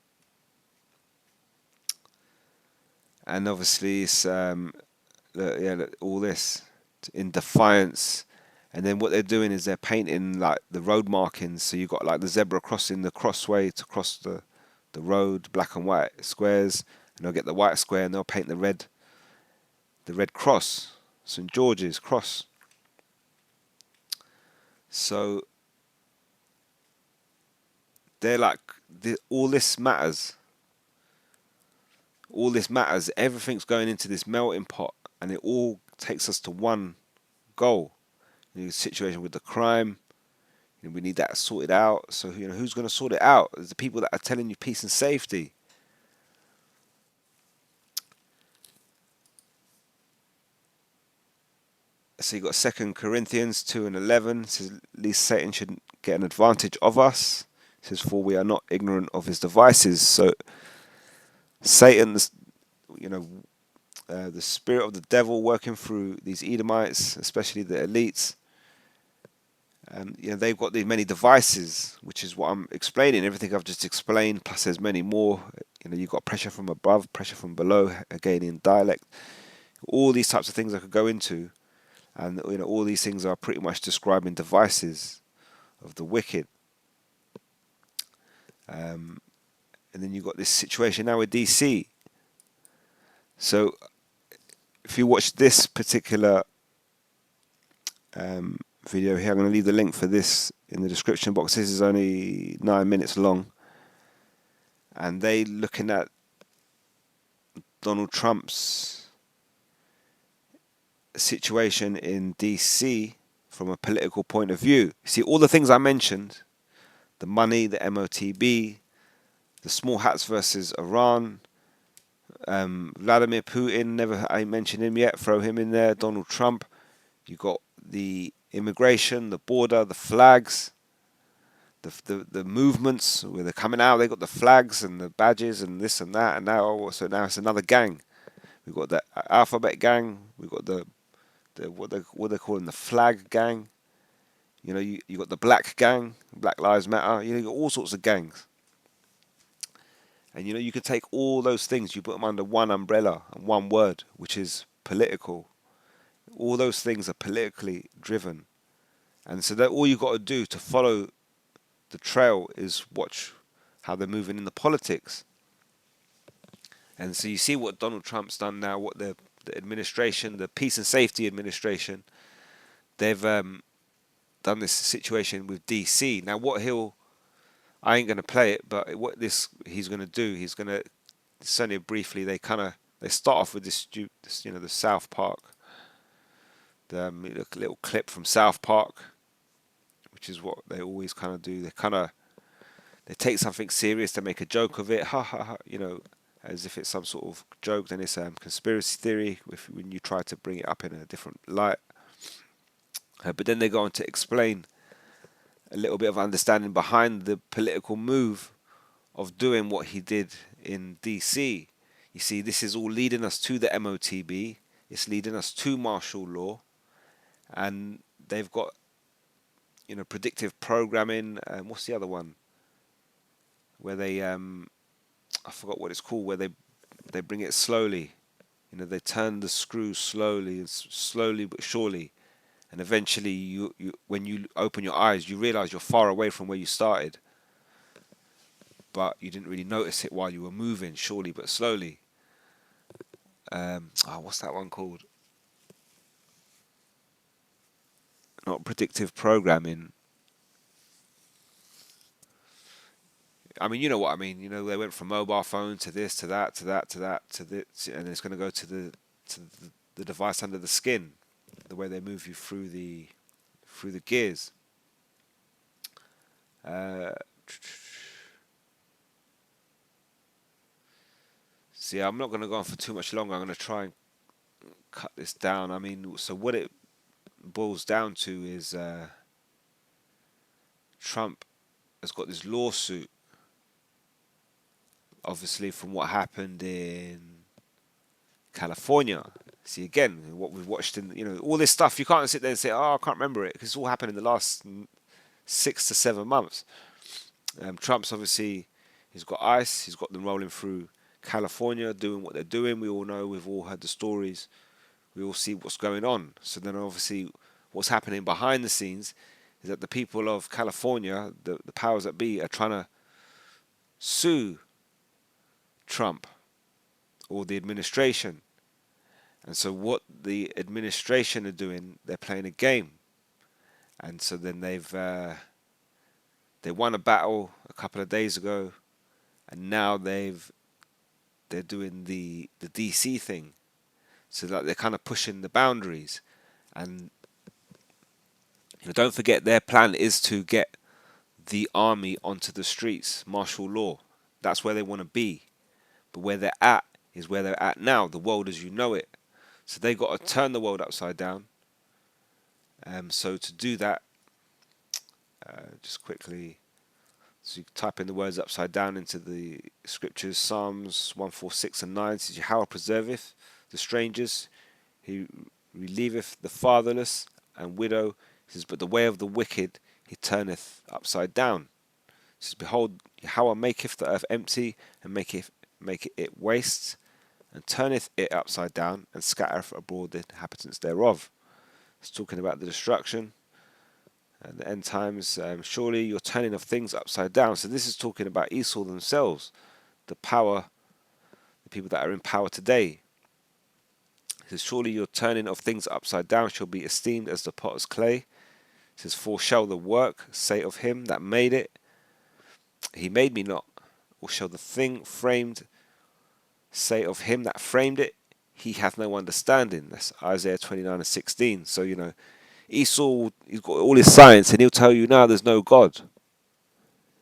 and obviously it's all this in defiance. And then what they're doing is they're painting like the road markings. So you've got like the zebra crossing the crossway to cross the road, black and white squares, and they'll get the white square and they'll paint the red cross, St George's Cross. So they're like, all this matters. All this matters. Everything's going into this melting pot, and it all takes us to one goal. The situation with the crime, we need that sorted out. So who's going to sort it out? It's the people that are telling you peace and safety. So you got 2 Corinthians 2:11. It says, at least Satan shouldn't get an advantage of us. It says, for we are not ignorant of his devices. So Satan's, the spirit of the devil working through these Edomites, especially the elites. They've got these many devices, which is what I'm explaining. Everything I've just explained, plus there's many more. You've got pressure from above, pressure from below, again in dialect. All these types of things I could go into, and all these things are pretty much describing devices of the wicked. And then you've got this situation now with DC. So if you watch this particular video here, I'm going to leave the link for this in the description box. This is only 9 minutes long, and they looking at Donald Trump's situation in DC from a political point of view. See, all the things I mentioned, the money, the MOTB, the small hats versus Iran, Vladimir Putin, I ain't mentioned him yet, throw him in there, Donald Trump. You got the immigration, the border, the flags, the movements where they're coming out. They got the flags and the badges and this and that, and now it's another gang. We've got the alphabet gang. We've got the what they call them, the flag gang. You got the black gang, Black Lives Matter. You got all sorts of gangs. And you can take all those things, you put them under one umbrella and one word, which is political. All those things are politically driven. And so that all you got to do to follow the trail is watch how they're moving in the politics. And so you see what Donald Trump's done now, what the administration, the Peace and Safety Administration, they've done this situation with DC. Now I ain't going to play it, but what he's going to do, he's going to, certainly briefly, they start off with this the South Park, the little clip from South Park, which is what they always kind of do. They take something serious to make a joke of it, ha ha ha, as if it's some sort of joke. Then it's conspiracy theory when you try to bring it up in a different light. But then they go on to explain a little bit of understanding behind the political move of doing what he did in DC. You see, this is all leading us to the MOTB. It's leading us to martial law, and they've got predictive programming. What's the other one? Where they I forgot what it's called. Where they bring it slowly. They turn the screw slowly but surely. And eventually, you when you open your eyes, you realize you're far away from where you started. But you didn't really notice it while you were moving, surely but slowly. What's that one called? Not predictive programming. I mean, you know what I mean. They went from mobile phone to this, to that, to that, to that, to this, and it's going to go to the device under the skin. The way they move you through the gears. See, I'm not going to go on for too much longer. I'm going to try and cut this down. I mean, so what it boils down to is Trump has got this lawsuit, obviously from what happened in California. See, again, what we've watched in, all this stuff, you can't sit there and say, oh, I can't remember it, because it's all happened in the last 6 to 7 months. Trump's obviously, he's got ICE, he's got them rolling through California, doing what they're doing. We all know, we've all heard the stories, we all see what's going on. So then obviously what's happening behind the scenes is that the people of California, the powers that be, are trying to sue Trump or the administration. And so what the administration are doing, they're playing a game. And so then they won a battle a couple of days ago, and now they're doing the DC thing. So that they're kind of pushing the boundaries. And don't forget, their plan is to get the army onto the streets, martial law. That's where they want to be. But where they're at is where they're at now, the world as you know it. So they got to turn the world upside down. So to do that, just quickly, so you type in the words upside down into the scriptures. Psalms 146 and 9 says, Yahweh preserveth the strangers. He relieveth the fatherless and widow. He says, but the way of the wicked he turneth upside down. He says, behold, Yahweh maketh the earth empty, and maketh it waste, and turneth it upside down, and scattereth abroad the inhabitants thereof. It's talking about the destruction and the end times. Surely you're turning of things upside down. So this is talking about Esau themselves, the power, the people that are in power today. It says, surely your turning of things upside down shall be esteemed as the potter's clay. It says, for shall the work say of him that made it, he made me not? Or shall the thing framed say of him that framed it, he hath no understanding? That's Isaiah 29:16. So, Esau, he's got all his science, and he'll tell you now there's no God.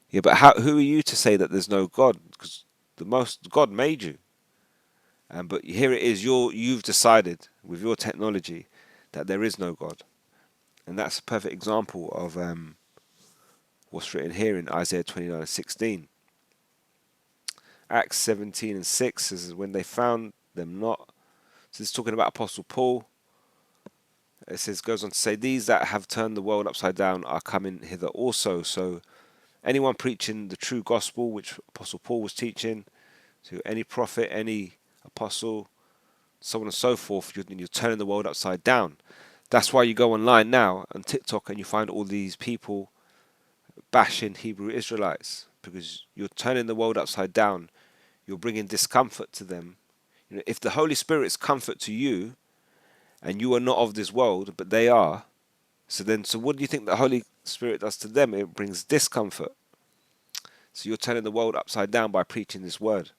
Yeah, but who are you to say that there's no God? Because God made you. But here it is, you've decided with your technology that there is no God. And that's a perfect example of what's written here in Isaiah 29:16. Acts 17:6 says, when they found them not. So it's talking about Apostle Paul. It says, goes on to say, these that have turned the world upside down are coming hither also. So anyone preaching the true gospel, which Apostle Paul was teaching, to any prophet, any apostle, so on and so forth, you're turning the world upside down. That's why you go online now on TikTok and you find all these people bashing Hebrew Israelites, because you're turning the world upside down. You're bringing discomfort to them. If the Holy Spirit is comfort to you, and you are not of this world, but they are, so what do you think the Holy Spirit does to them? It brings discomfort. So you're turning the world upside down by preaching this word.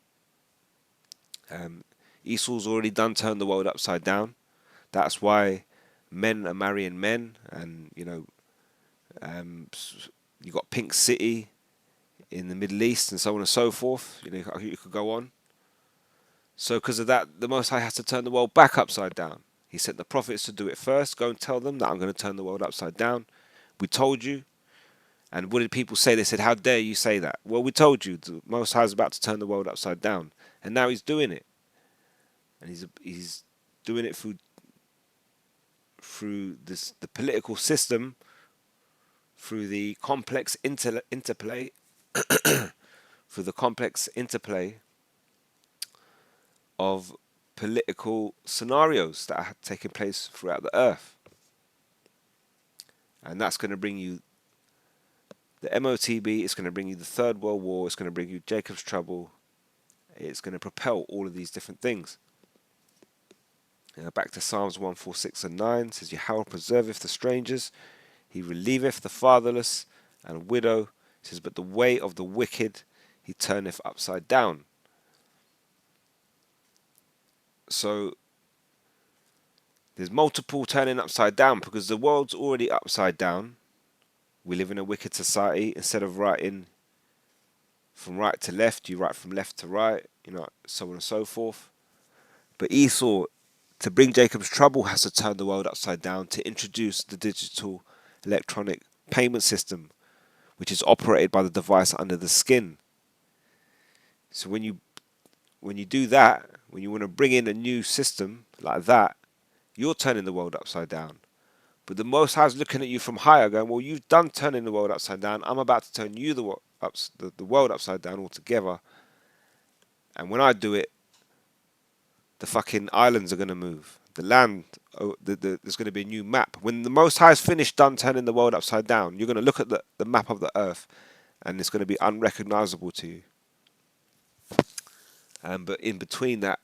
Esau's already done turn the world upside down. That's why men are marrying men, and you got Pink City in the Middle East and so on and so forth. You could go on. So because of that, the Most High has to turn the world back upside down. He sent the prophets to do it first. Go and tell them that I'm going to turn the world upside down. We told you. And what did people say? They said, how dare you say that? Well, we told you the Most High is about to turn the world upside down. And now he's doing it. And he's doing it through the political system, through the complex interplay, through the complex interplay of political scenarios that are taking place throughout the earth. And that's going to bring you the MOTB, it's going to bring you the Third World War, it's going to bring you Jacob's Trouble, it's going to propel all of these different things. Back to Psalms 146 and 9, says, Yahweh preserveth the strangers, he relieveth the fatherless and widow. It says, but the way of the wicked he turneth upside down. So there's multiple turning upside down, because the world's already upside down. We live in a wicked society. Instead of writing from right to left, you write from left to right, so on and so forth. But Esau, to bring Jacob's trouble, has to turn the world upside down to introduce the digital electronic payment system, which is operated by the device under the skin. So when you do that, when you want to bring in a new system like that, you're turning the world upside down. But the Most High is looking at you from higher, going, well, you've done turning the world upside down. I'm about to turn you the world upside down altogether. And when I do it, the fucking islands are going to move. The land, there's going to be a new map. When the Most High is finished done turning the world upside down, you're going to look at the map of the earth, and it's going to be unrecognizable to you. But in between that,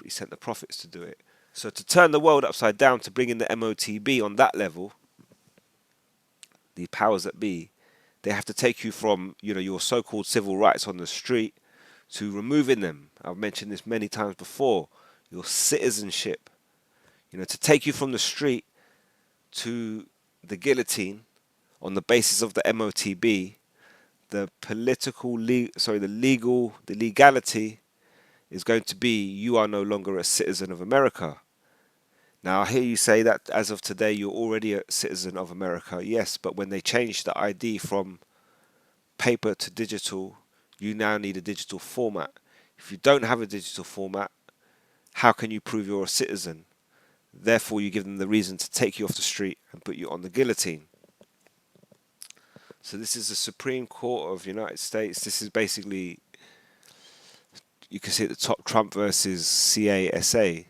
he sent the prophets to do it. So to turn the world upside down, to bring in the MOTB on that level, the powers that be, they have to take you from, your so-called civil rights on the street to removing them. I've mentioned this many times before. Your citizenship, to take you from the street to the guillotine on the basis of the MOTB, the legality is going to be you are no longer a citizen of America. Now, I hear you say that as of today, you're already a citizen of America. Yes, but when they changed the ID from paper to digital, you now need a digital format. If you don't have a digital format, how can you prove you're a citizen? Therefore, you give them the reason to take you off the street and put you on the guillotine. So this is the Supreme Court of the United States. This is basically, you can see at the top, Trump versus CASA.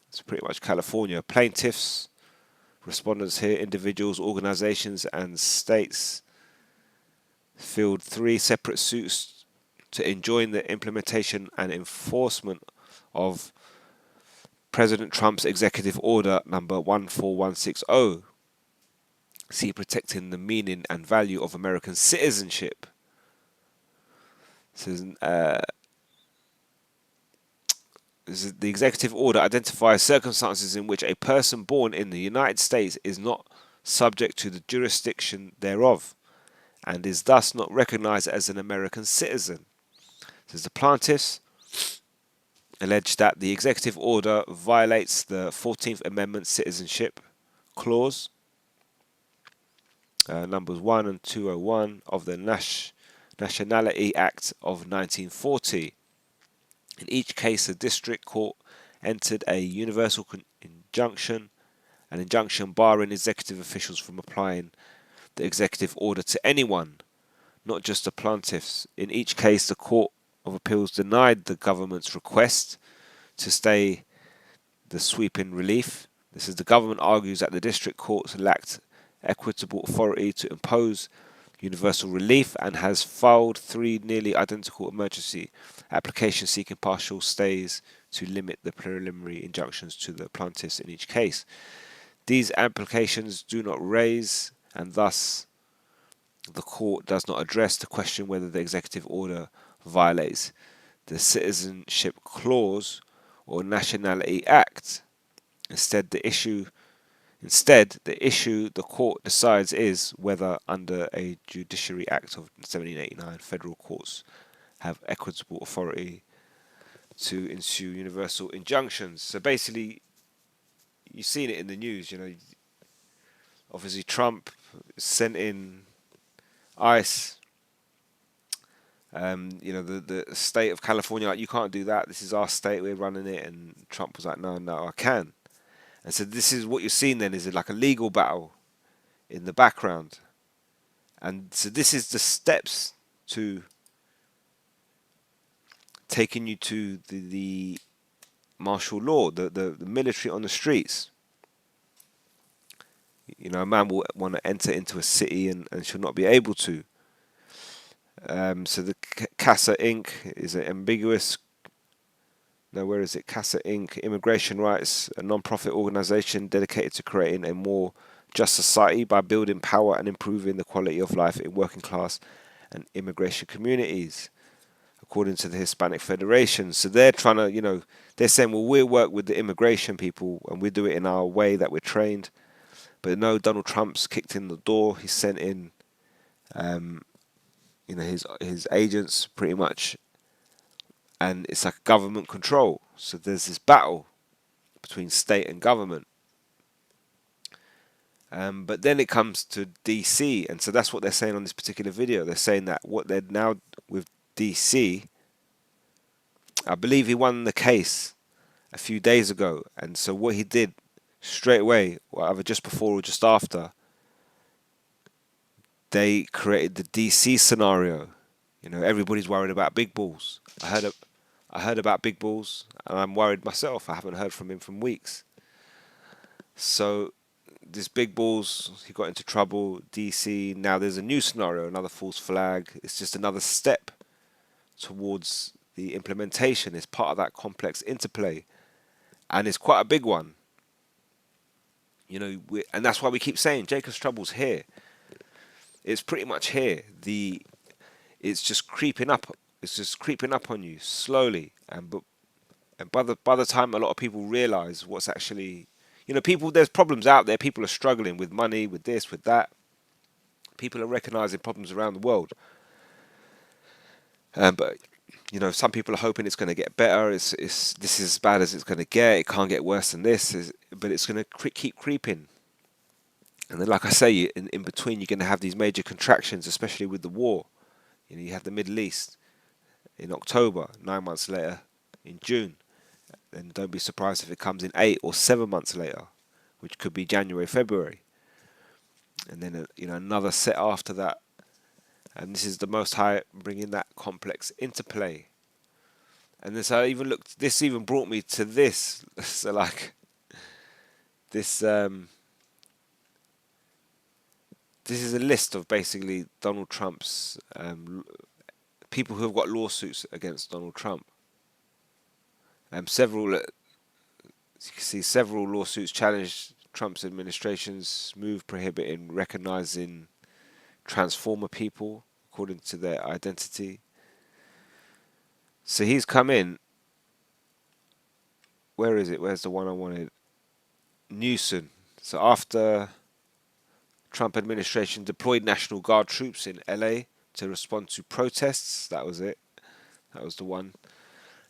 It's pretty much California. Plaintiffs, respondents here, individuals, organizations, and states filed 3 separate suits to enjoin the implementation and enforcement of President Trump's executive order number 14160. See, protecting the meaning and value of American citizenship. The executive order identifies circumstances in which a person born in the United States is not subject to the jurisdiction thereof and is thus not recognized as an American citizen. Says the plaintiffs allege that the executive order violates the 14th Amendment Citizenship Clause, numbers 1 and 201 of the Nationality Act of 1940. In each case, the district court entered a universal injunction, an injunction barring executive officials from applying the executive order to anyone, not just the plaintiffs. In each case, the Court of Appeals denied the government's request to stay the sweeping relief. This is, the government argues that the district courts lacked equitable authority to impose universal relief and has filed 3 nearly identical emergency applications seeking partial stays to limit the preliminary injunctions to the plaintiffs in each case. These applications do not raise, and thus the court does not address, the question whether the executive order violates the Citizenship Clause or Nationality Act. Instead, the issue the court decides is whether, under a Judiciary Act of 1789, federal courts have equitable authority to issue universal injunctions. So basically, you've seen it in the news, obviously Trump sent in ICE, the state of California, like, you can't do that, this is our state, we're running it, and Trump was like, no, I can. And so this is what you're seeing then, is like a legal battle in the background. And so this is the steps to taking you to the martial law, the military on the streets. A man will want to enter into a city and should not be able to. So the CASA Inc. is an ambiguous. Now, where is it? CASA Inc. Immigration Rights, a non-profit organization dedicated to creating a more just society by building power and improving the quality of life in working class and immigration communities, according to the Hispanic Federation. So they're trying to, they're saying, well, we'll work with the immigration people and we do it in our way that we're trained. But no, Donald Trump's kicked in the door. He sent in, his agents pretty much, and it's like government control. So there's this battle between state and government. But then it comes to DC, and so that's what they're saying on this particular video. They're saying that what they're now with DC, I believe he won the case a few days ago, and so what he did straight away, either just before or just after, they created the DC scenario. Everybody's worried about Big Balls. I heard about Big Balls, and I'm worried myself. I haven't heard from him for weeks. So this Big Balls, he got into trouble. DC, now there's a new scenario, another false flag. It's just another step towards the implementation. It's part of that complex interplay, and it's quite a big one. And that's why we keep saying Jacob's Trouble's here. It's pretty much here. It's just creeping up. It's just creeping up on you slowly, and by the time a lot of people realize what's actually, there's problems out there. People are struggling with money, with this, with that. People are recognizing problems around the world. But some people are hoping it's going to get better. This is as bad as it's going to get. It can't get worse than this. But it's going to keep creeping. And then, like I say, in between, you're going to have these major contractions, especially with the war. You have the Middle East in October, 9 months later, in June. then don't be surprised if it comes in 8 or 7 months later, which could be January, February, and then another set after that. And this is the Most High bringing that complex into play. And this I even looked. This even brought me to this. So like this. This is a list of basically Donald Trump's people who have got lawsuits against Donald Trump. Several, you can see several lawsuits challenged Trump's administration's move prohibiting recognizing transformer people according to their identity. So he's come in. Where is it? Where's the one I wanted? Newsom. So after Trump administration deployed National Guard troops in LA to respond to protests, that was it. That was the one.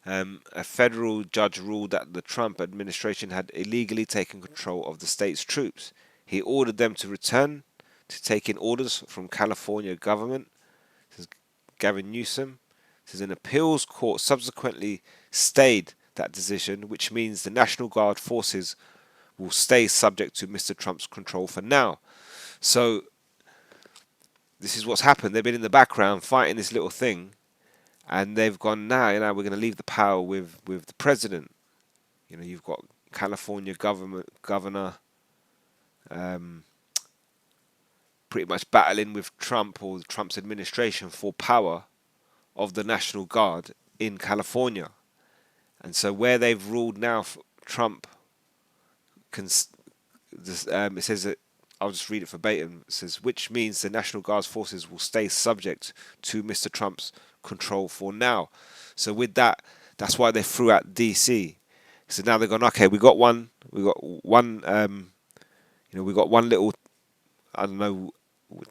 A federal judge ruled that the Trump administration had illegally taken control of the state's troops. He ordered them to return to taking orders from California government. Says Gavin Newsom. Says an appeals court subsequently stayed that decision, which means the National Guard forces will stay subject to Mr. Trump's control for now. So this is what's happened. They've been in the background fighting this little thing, and they've gone now. We're going to leave the power with the president. You've got California governor, pretty much battling with Trump or Trump's administration for power of the National Guard in California. And so where they've ruled now, Trump can. It says that. I'll just read it verbatim. It says, which means the National Guard's forces will stay subject to Mr. Trump's control for now. So with that, that's why they threw out DC. So now they're going, okay, we got one little, I don't know,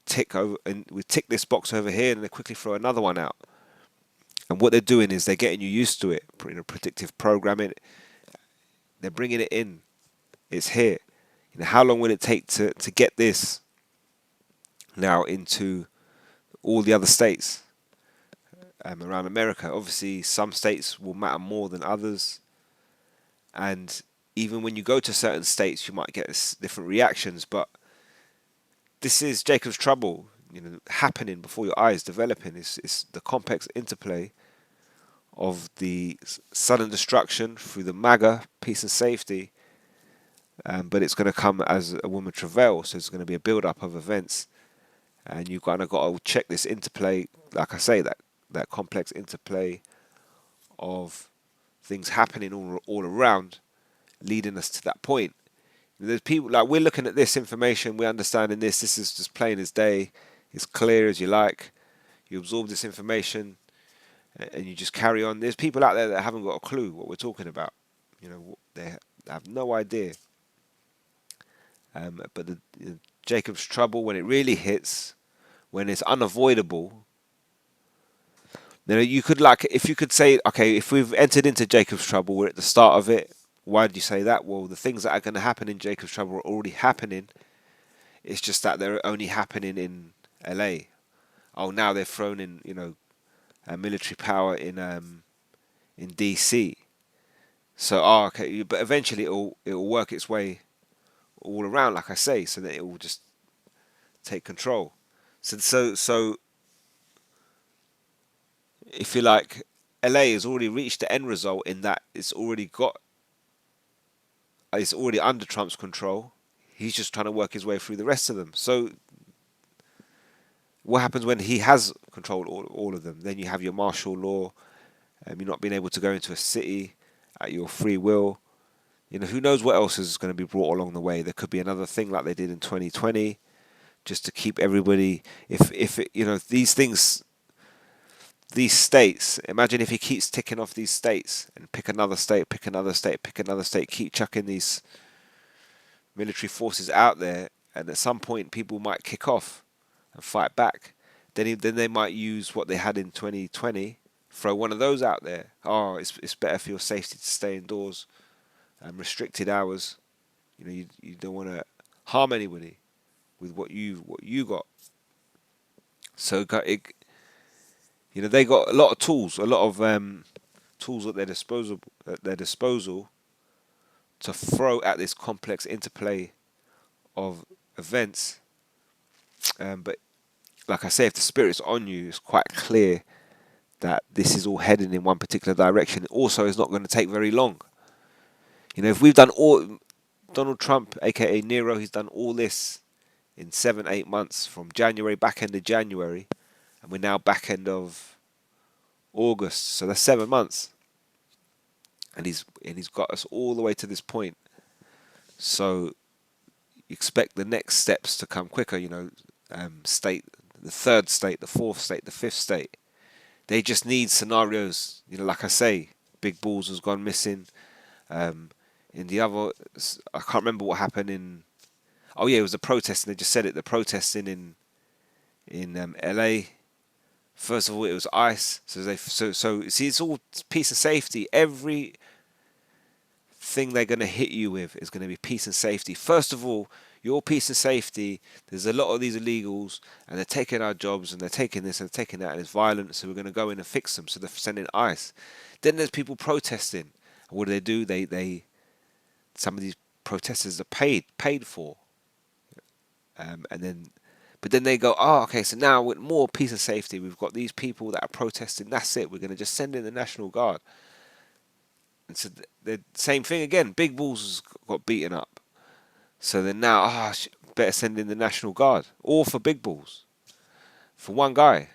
tick over, and we tick this box over here, and they quickly throw another one out. And what they're doing is they're getting you used to it. Predictive programming. They're bringing it in. It's here. How long will it take to get this now into all the other states around America? Obviously, some states will matter more than others. And even when you go to certain states, you might get different reactions. But this is Jacob's trouble, happening before your eyes, developing. It's the complex interplay of the sudden destruction through the MAGA, peace and safety. But it's going to come as a woman travail, so it's going to be a build-up of events, and you've kind of got to check this interplay. Like I say, that complex interplay of things happening all around, leading us to that point. There's people like we're looking at this information, we're understanding this. This is just plain as day. It's clear as you like. You absorb this information, and you just carry on. There's people out there that haven't got a clue what we're talking about. They have no idea. But the Jacob's trouble, when it really hits, when it's unavoidable, you could if you could say, okay, if we've entered into Jacob's trouble, we're at the start of it. Why did you say that? Well, the things that are going to happen in Jacob's trouble are already happening. It's just that they're only happening in LA. Oh, now they've thrown in, military power in DC. So, okay, but eventually it'll work its way all around, like I say, so that it will just take control. So if you like, LA has already reached the end result in that it's already under Trump's control. He's just trying to work his way through the rest of them. So what happens when he has controlled all of them? Then you have your martial law, you're not being able to go into a city at your free will. Who knows what else is going to be brought along the way? There could be another thing like they did in 2020, just to keep everybody. If these things, these states. Imagine if he keeps ticking off these states and pick another state, pick another state, pick another state, keep chucking these military forces out there, and at some point people might kick off and fight back. Then they might use what they had in 2020, throw one of those out there. Oh, it's better for your safety to stay indoors. Restricted hours, you don't want to harm anybody with what you got. So they got a lot of tools tools at their disposal to throw at this complex interplay of events. But like I say, if the spirit's on you, it's quite clear that this is all heading in one particular direction. Also, it's not going to take very long. If we've done all, Donald Trump, aka Nero, he's done all this in 7-8 months, from January, back end of January, and we're now back end of August. So that's 7 months, and he's got us all the way to this point. So you expect the next steps to come quicker. State, the third state, the fourth state, the fifth state. They just need scenarios. Like I say, Big Balls has gone missing. In the other, I can't remember what happened in. Oh yeah, it was the protesting. They just said it. The protesting in LA. First of all, it was ICE. So see, it's all peace and safety. Every thing they're going to hit you with is going to be peace and safety. First of all, your peace and safety. There's a lot of these illegals, and they're taking our jobs, and they're taking this and they're taking that, and it's violent. So we're going to go in and fix them. So they're sending ICE. Then there's people protesting. What do? They some of these protesters are paid for, but then they go, oh, okay, so now with more peace and safety, we've got these people that are protesting. That's it. We're going to just send in the National Guard. And so the same thing again. Big Balls has got beaten up. So then now, better send in the National Guard. All for Big Balls. For one guy.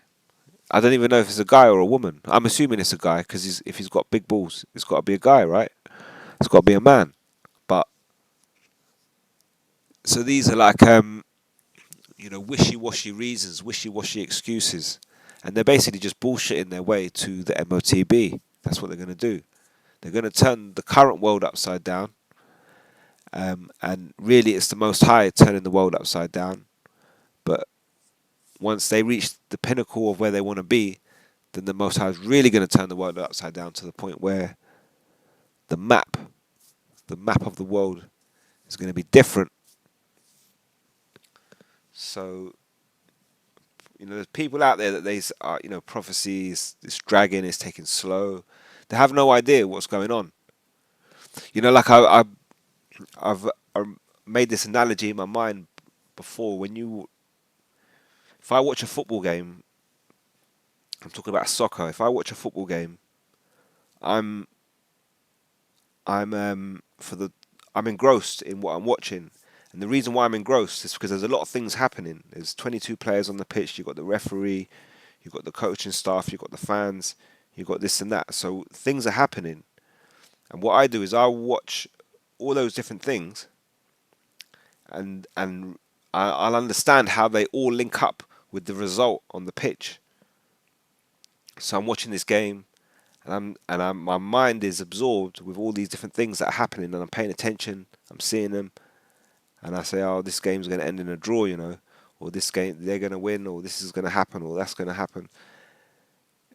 I don't even know if it's a guy or a woman. I'm assuming it's a guy, because if he's got big balls, it's got to be a guy, right? It's got to be a man. But so these are like wishy-washy reasons, wishy-washy excuses, and they're basically just bullshitting their way to the MOTB. That's what they're going to do. They're going to turn the current world upside down, and really it's the Most High turning the world upside down. But once they reach the pinnacle of where they want to be, then the Most High is really going to turn the world upside down to the point where the map of the world is going to be different. So, there's people out there that they are, prophecies, this dragon is taking slow. They have no idea what's going on. Like I've made this analogy in my mind before. If I watch a football game, I'm talking about soccer. If I watch a football game, I'm engrossed in what I'm watching. And the reason why I'm engrossed is because there's a lot of things happening. There's 22 players on the pitch. You've got the referee, you've got the coaching staff, you've got the fans, you've got this and that. So things are happening. And what I do is I'll watch all those different things, and I'll understand how they all link up with the result on the pitch. So I'm watching this game, and my mind is absorbed with all these different things that are happening, and I'm paying attention. I'm seeing them. And I say, oh, this game's going to end in a draw, or this game, they're going to win, or this is going to happen, or that's going to happen.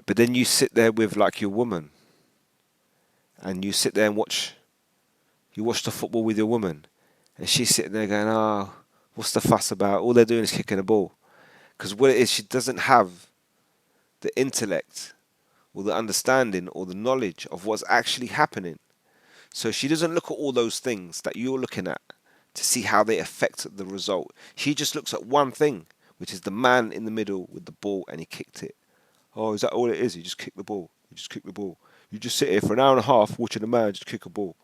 But then you sit there with like your woman, and you sit there and watch the football with your woman, and she's sitting there going, oh, what's the fuss about? All they're doing is kicking a ball. Because what it is, she doesn't have the intellect or the understanding or the knowledge of what's actually happening. So she doesn't look at all those things that you're looking at to see how they affect the result. She just looks at one thing, which is the man in the middle with the ball, and he kicked it. Oh, is that all it is? You just kick the ball. You just kick the ball. You just sit here for an hour and a half watching a man just kick a ball.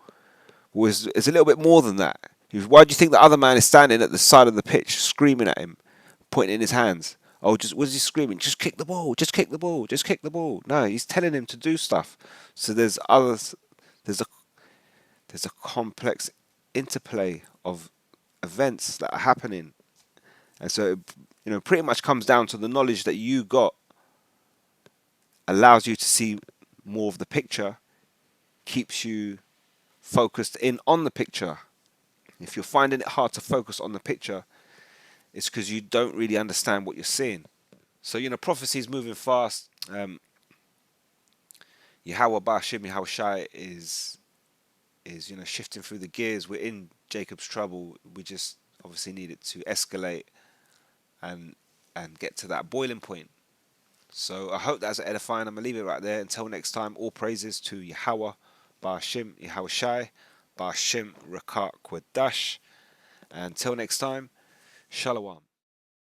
Well, it's a little bit more than that. Why do you think the other man is standing at the side of the pitch screaming at him, pointing in his hands? Oh, what is he screaming? Just kick the ball. Just kick the ball. Just kick the ball. No, he's telling him to do stuff. So there's a complex interplay of events that are happening, and so it pretty much comes down to the knowledge that you got allows you to see more of the picture, keeps you focused in on the picture. If you're finding it hard to focus on the picture, it's because you don't really understand what you're seeing. So prophecy is moving fast. Yahweh Bashim, Yahweh Shai is shifting through the gears. We're in Jacob's trouble. We just obviously need it to escalate and get to that boiling point. So I hope that's edifying. I'm going to leave it right there. Until next time, all praises to Yahweh, Ba'ashim, Yahweh Shai, Ba'ashim, Rakak, Dash. Until next time, Shalom.